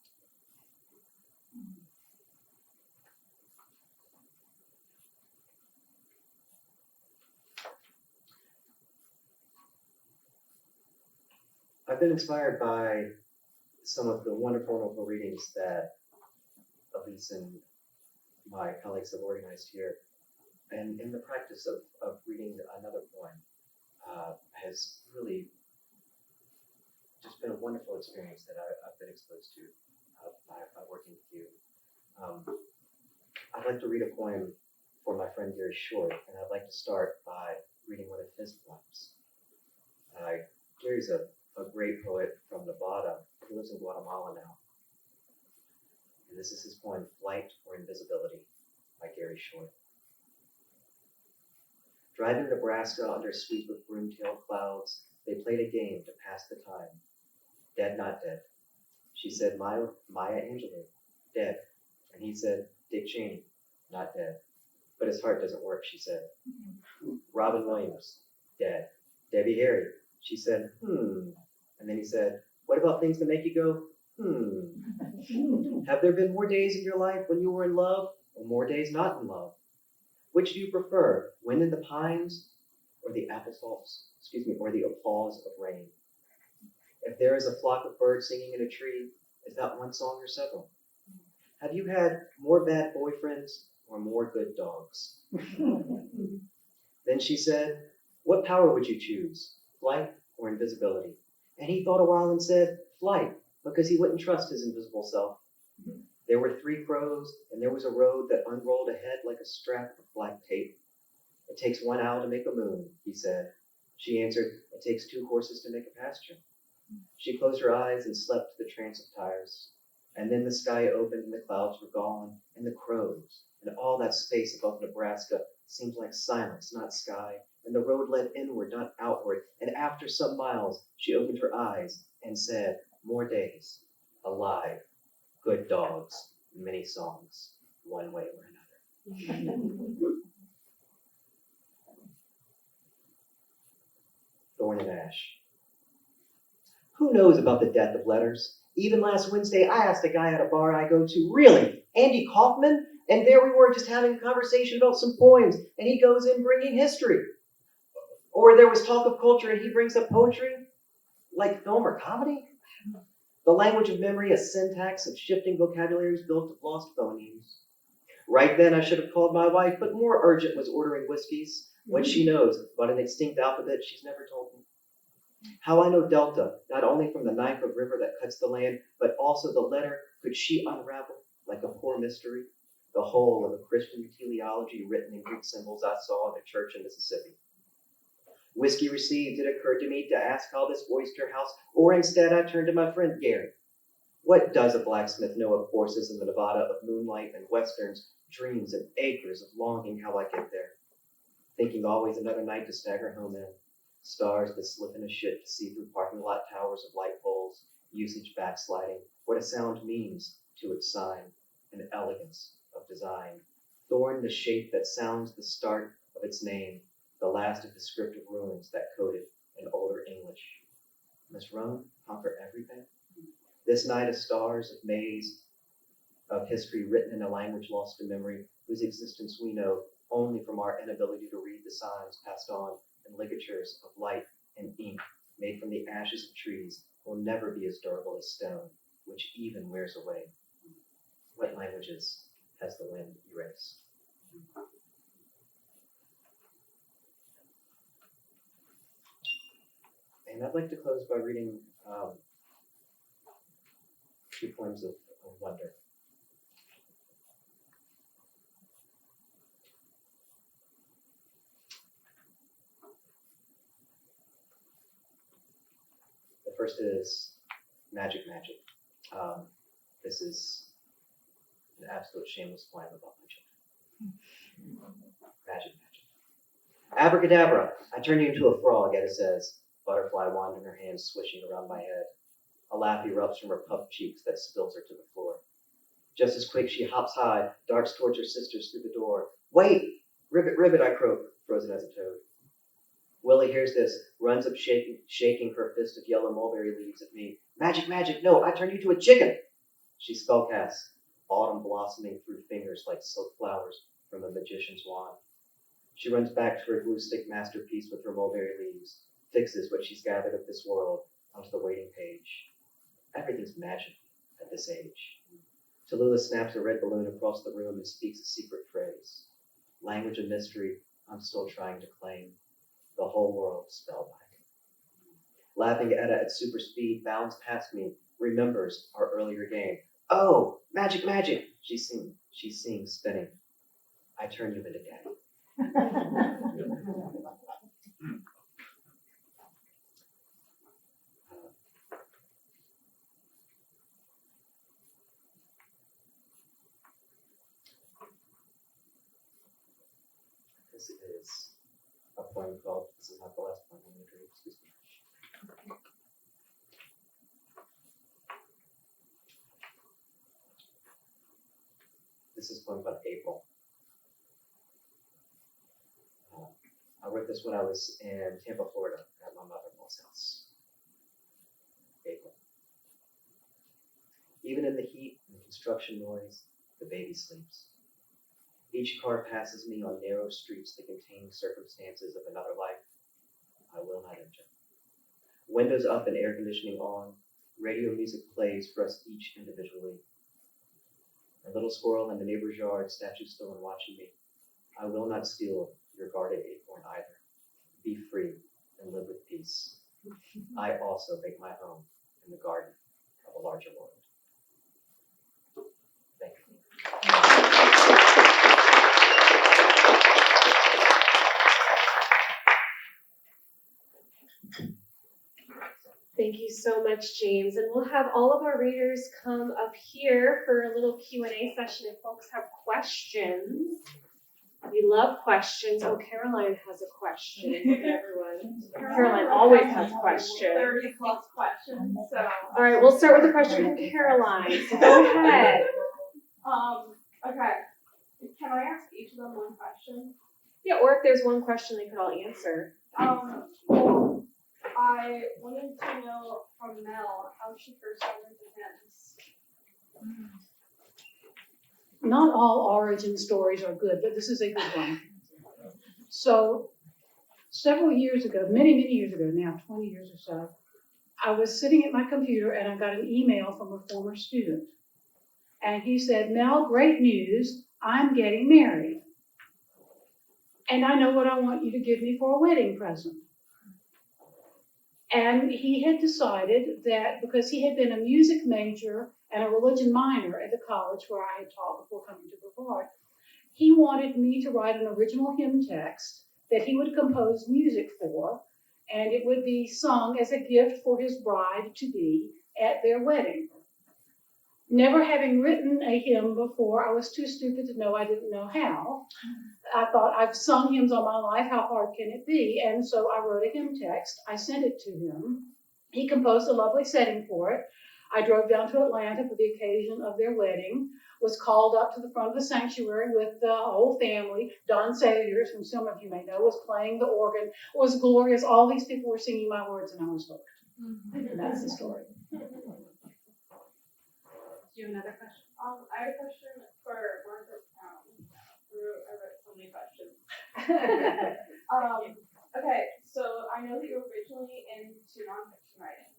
Speaker 3: I've been inspired by some of the wonderful, wonderful readings that Elise and my colleagues have organized here. And in the practice of reading another poem has really just been a wonderful experience that I've been exposed to by working with you. I'd like to read a poem for my friend Gary Short, and I'd like to start by reading one of his poems. Gary's a great poet from Nevada. He lives in Guatemala now. And this is his poem, Flight or Invisibility, by Gary Short. Driving Nebraska under a sweep of broom-tailed clouds, they played a game to pass the time. Dead, not dead. She said, Maya Angelou, dead. And he said, Dick Cheney, not dead. But his heart doesn't work, she said. Robin Williams, dead. Debbie Harry, she said, And then he said, what about things that make you go, Have there been more days in your life when you were in love, or more days not in love? Which do you prefer, wind in the pines, or the or the applause of rain? If there is a flock of birds singing in a tree, is that one song or several? Have you had more bad boyfriends or more good dogs? Then she said, what power would you choose, flight or invisibility? And he thought a while and said, flight, because he wouldn't trust his invisible self. There were 3 crows, and there was a road that unrolled ahead like a strap of black tape. It takes 1 owl to make a moon, he said. She answered, it takes 2 horses to make a pasture. She closed her eyes and slept to the trance of tires. And then the sky opened and the clouds were gone, and the crows, and all that space above Nebraska seemed like silence, not sky, and the road led inward, not outward. And after some miles, she opened her eyes and said, more days, alive, good dogs, many songs, one way or another. Thorn and Ash. Who knows about the death of letters? Even last Wednesday, I asked a guy at a bar I go to, really, Andy Kaufman? And there we were just having a conversation about some poems, and he goes in bringing history. Or there was talk of culture, and he brings up poetry, like film or comedy. The language of memory, a syntax of shifting vocabularies built of lost phonemes. Right then, I should have called my wife, but more urgent was ordering whiskeys. What she knows about an extinct alphabet she's never told me. How I know Delta, not only from the knife of river that cuts the land, but also the letter could she unravel like a poor mystery, the whole of a Christian teleology written in Greek symbols I saw in a church in Mississippi. Whiskey received, it occurred to me to ask how this oyster house, or instead I turned to my friend Gary. What does a blacksmith know of horses in the Nevada of moonlight and westerns, dreams and acres of longing how I get there? Thinking always another night to stagger home in. Stars that slip in a shit to see through parking lot towers of light poles, usage backsliding, what a sound means to its sign, an elegance of design. Thorn the shape that sounds the start of its name, the last of descriptive ruins that coded in older English. Must Rome conquer everything? This night of stars, of maze, of history written in a language lost to memory, whose existence we know only from our inability to read the signs passed on in ligatures of light and ink made from the ashes of trees, will never be as durable as stone, which even wears away. What languages has the wind erased? And I'd like to close by reading 2 poems of wonder. The first is Magic Magic. This is an absolute shameless poem about my children. Magic Magic. Abracadabra, I turn you into a frog, Etta says, butterfly wand in her hand swishing around my head. A laugh erupts from her puffed cheeks that spills her to the floor. Just as quick, she hops high, darts towards her sisters through the door. Wait! Ribbit, ribbit, I croak, frozen as a toad. Willie hears this, runs up shaking her fist of yellow mulberry leaves at me. Magic, magic, no, I turn you to a chicken! She spellcasts, autumn blossoming through fingers like silk flowers from a magician's wand. She runs back to her glue stick masterpiece with her mulberry leaves, fixes what she's gathered of this world onto the waiting page. Everything's magic at this age. Tallulah snaps a red balloon across the room and speaks a secret phrase. Language of mystery I'm still trying to claim. The whole world spellbinding. Laughing Etta at super speed bounds past me, remembers our earlier game. Oh, magic, magic, she sings, spinning. I turn you into daddy. This is a poem called, this is not the last poem I'm going to read, excuse me. This is a poem about April. I wrote this when I was in Tampa, Florida, at my mother-in-law's house. April. Even in the heat and construction noise, the baby sleeps. Each car passes me on narrow streets that contain circumstances of another life I will not enter. Windows up and air conditioning on, radio music plays for us each individually. A little squirrel in the neighbor's yard, statue still and watching me. I will not steal your guarded acorn either. Be free and live with peace. I also make my home in the garden of a larger world. Thank you.
Speaker 1: Thank you so much, James. And we'll have all of our readers come up here for a little Q&A session if folks have questions. We love questions. Oh, Caroline has a question. Everyone. Caroline always has questions.
Speaker 4: 30 plus questions. So.
Speaker 1: All right, we'll start with a question from Caroline. So go ahead.
Speaker 4: Okay. Can I ask each of them one question?
Speaker 1: Yeah, or if there's one question they could all answer.
Speaker 4: Well, I wanted to know from Mel how she first got into hymns.
Speaker 2: Not all origin stories are good, but this is a good one. So, several years ago, many years ago now, 20 years or so, I was sitting at my computer and I got an email from a former student. And he said, Mel, great news, I'm getting married. And I know what I want you to give me for a wedding present. And he had decided that because he had been a music major and a religion minor at the college where I had taught before coming to Brevard, he wanted me to write an original hymn text that he would compose music for, and it would be sung as a gift for his bride-to-be at their wedding. Never having written a hymn before, I was too stupid to know I didn't know how. I thought, I've sung hymns all my life, how hard can it be? And so I wrote a hymn text. I sent it to him. He composed a lovely setting for it. I drove down to Atlanta for the occasion of their wedding, was called up to the front of the sanctuary with the whole family. Don Sayers, whom some of you may know, was playing the organ. It was glorious. All these people were singing my words, and I was hooked. And that's the story.
Speaker 1: Do you have another question?
Speaker 4: I have a question for Margaret Brown. I wrote so many questions. Okay, so I know that you're originally into nonfiction writing.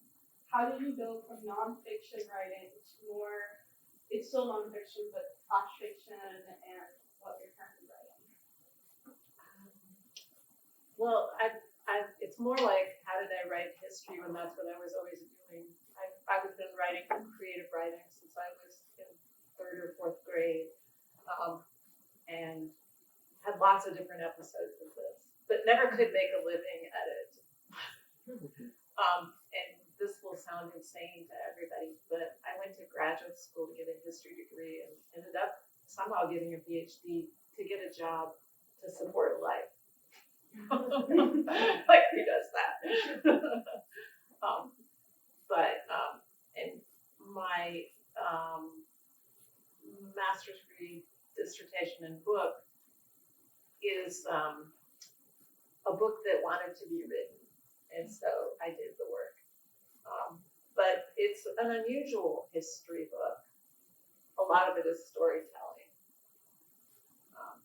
Speaker 4: How did you go from nonfiction writing to more, it's still nonfiction, but flash fiction and what you're currently writing?
Speaker 5: Well, it's more like, how did I write history when that's what I was always doing? I've been writing creative writing since I was in 3rd or 4th grade, and had lots of different episodes of this, but never could make a living at it. And this will sound insane to everybody, but I went to graduate school to get a history degree and ended up somehow getting a PhD to get a job to support life. Like, who does that? And my master's degree dissertation and book is a book that wanted to be written, and so I did the work. But it's an unusual history book. A lot of it is storytelling,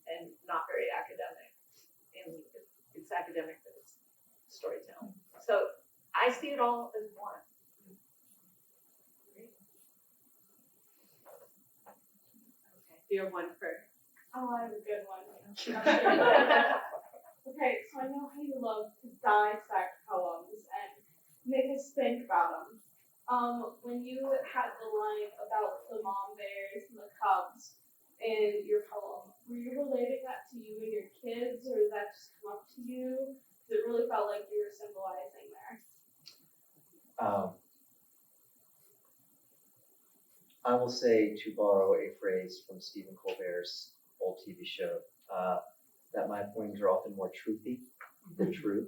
Speaker 5: and not very academic. And it's academic, but it's storytelling. So I see it all as one.
Speaker 6: Do you have one for?
Speaker 4: Oh, I have a good one. Okay, so I know how you love to dissect poems and make us think about them. When you had the line about the mom bears and the cubs in your poem, were you relating that to you and your kids, or did that just come up to you? Because it really felt like you were symbolizing there.
Speaker 3: I will say, to borrow a phrase from Stephen Colbert's old TV show, that my poems are often more truthy than true.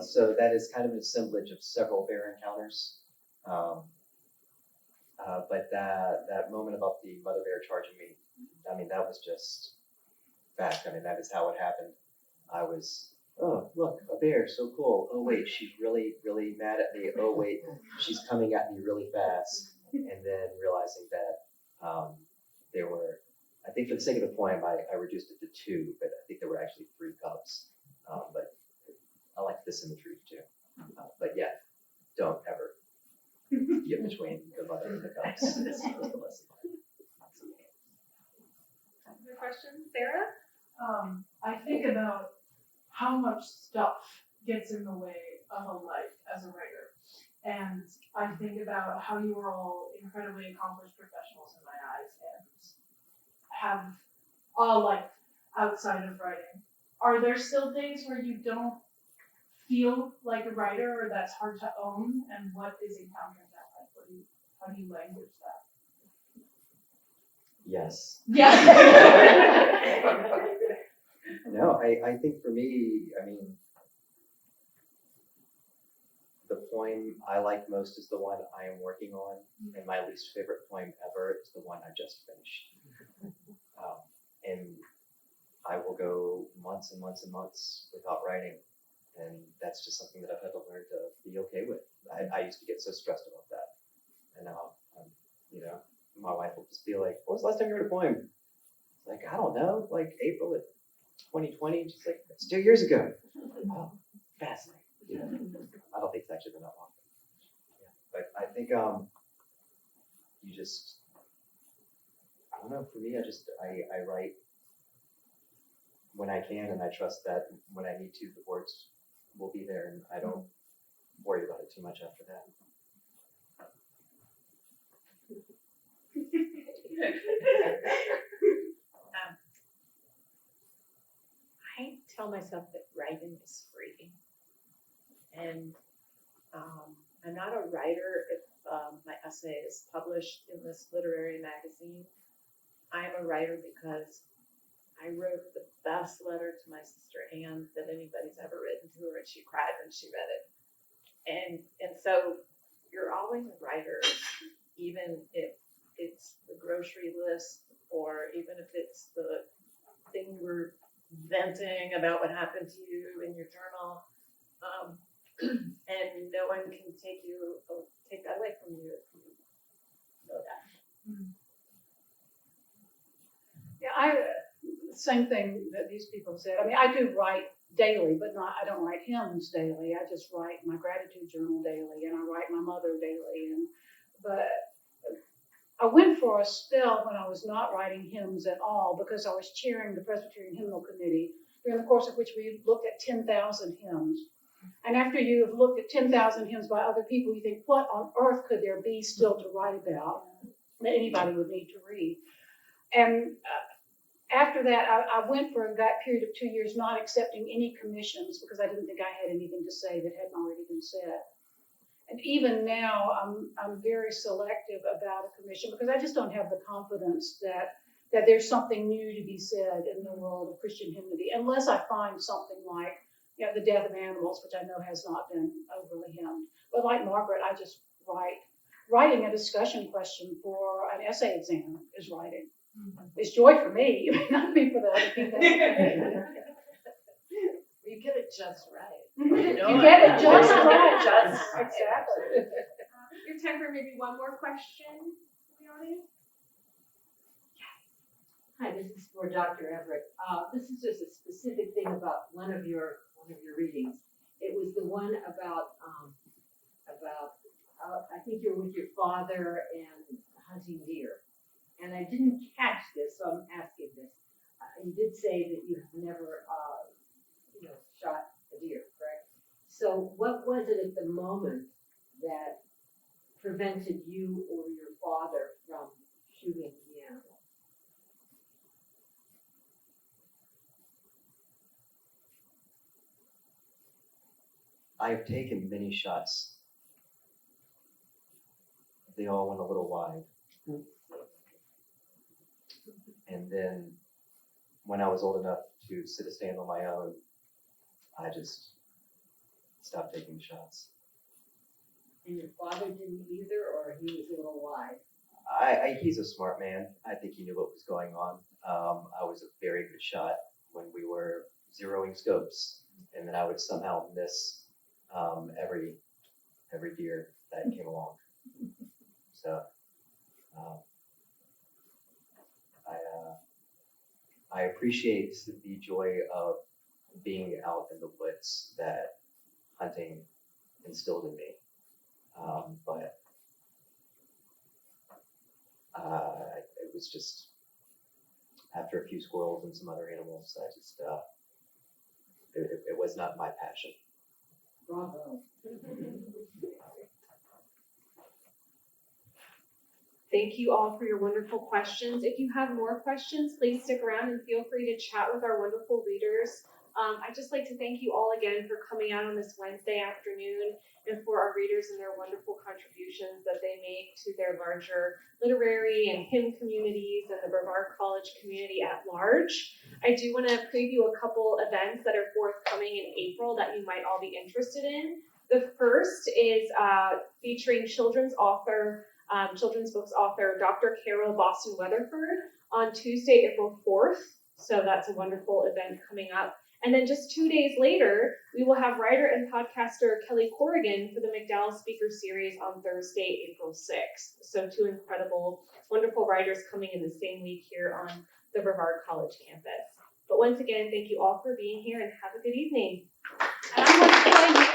Speaker 3: So that is kind of an assemblage of several bear encounters. But that moment about the mother bear charging me, I mean, that was just fact. I mean, that is how it happened. I was, oh, look, a bear, so cool. Oh, wait, she's really, really mad at me. Oh, wait, she's coming at me really fast. And then realizing that there were, I think for the sake of the poem, I reduced it to 2, but I think there were actually 3 cubs. But I like the symmetry too. But yeah, don't ever get between the mother and the cubs. This was the lesson.
Speaker 1: Other questions, Sarah?
Speaker 7: I think about how much stuff gets in the way of a life as a writer. And I think about how you are all incredibly accomplished professionals in my eyes and have a life outside of writing. Are there still days where you don't feel like a writer or that's hard to own? And what is encountering that like? How do you language that?
Speaker 3: Yes.
Speaker 7: Yes.
Speaker 3: No, I think for me, I mean, the poem I like most is the one I am working on, and my least favorite poem ever is the one I just finished. And I will go months and months and months without writing, and that's just something that I've had to learn to be okay with. I used to get so stressed about that, and now, you know, my wife will just be like, "When was the last time you wrote a poem?" It's like, I don't know, like April of 2020. She's like, "It's 2 years ago." Oh, fascinating. Yeah. I don't think it's actually been that long. Yeah. But I think you just, I don't know, for me, I write when I can, and I trust that when I need to, the words will be there, and I don't worry about it too much after that.
Speaker 5: I tell myself that writing is free. And I'm not a writer if my essay is published in this literary magazine. I am a writer because I wrote the best letter to my sister Anne that anybody's ever written to her, and she cried when she read it. And so you're always a writer, even if it's the grocery list, or even if it's the thing you were venting about what happened to you in your journal. And no one can take that away from you if you know that.
Speaker 2: Yeah, same thing that these people said. I mean, I do write daily, but I don't write hymns daily. I just write my gratitude journal daily, and I write my mother daily. But I went for a spell when I was not writing hymns at all because I was chairing the Presbyterian Hymnal Committee, during the course of which we looked at 10,000 hymns. And after you have looked at 10,000 hymns by other people, you think, what on earth could there be still to write about that anybody would need to read? And after that, I went for that period of 2 years not accepting any commissions because I didn't think I had anything to say that hadn't already been said. And even now, I'm very selective about a commission because I just don't have the confidence that that there's something new to be said in the world of Christian hymnody, unless I find something like, you know, the death of animals, which I know has not been overly hymned. But like Margaret, I just write. Writing a discussion question for an essay exam is writing. It's joy for me, it may not be for the other people.
Speaker 5: You get it just right.
Speaker 2: You get it just right.
Speaker 5: Just
Speaker 2: Exactly.
Speaker 1: We have time for maybe one more question from the audience.
Speaker 8: Hi, this is for Dr. Everett. This is just a specific thing about one of your readings. It was the one about I think you were with your father and hunting deer. And I didn't catch this, so I'm asking this. You did say that you have never, shot a deer, correct? So what was it at the moment that prevented you or your father from shooting the animal?
Speaker 3: I've taken many shots. They all went a little wide. And then when I was old enough to sit a stand on my own, I just stopped taking shots.
Speaker 8: And your father didn't either, or he was a little wide?
Speaker 3: He's a smart man. I think he knew what was going on. I was a very good shot when we were zeroing scopes, and then I would somehow miss every deer that came along. So I appreciate the joy of being out in the woods that hunting instilled in me. But it was just after a few squirrels and some other animals, I just it was not my passion.
Speaker 8: Bravo.
Speaker 1: Thank you all for your wonderful questions. If you have more questions, please stick around and feel free to chat with our wonderful readers. I'd just like to thank you all again for coming out on this Wednesday afternoon and for our readers and their wonderful contributions that they make to their larger literary and hymn communities and the Brevard College community at large. I do want to preview a couple events that are forthcoming in April that you might all be interested in. The first is featuring children's books author Dr. Carol Boston Weatherford on Tuesday, April 4th. So that's a wonderful event coming up. And then just 2 days later, we will have writer and podcaster Kelly Corrigan for the McDowell Speaker Series on Thursday, April 6th. So two incredible, wonderful writers coming in the same week here on the Brevard College campus. But once again, thank you all for being here and have a good evening. And I want to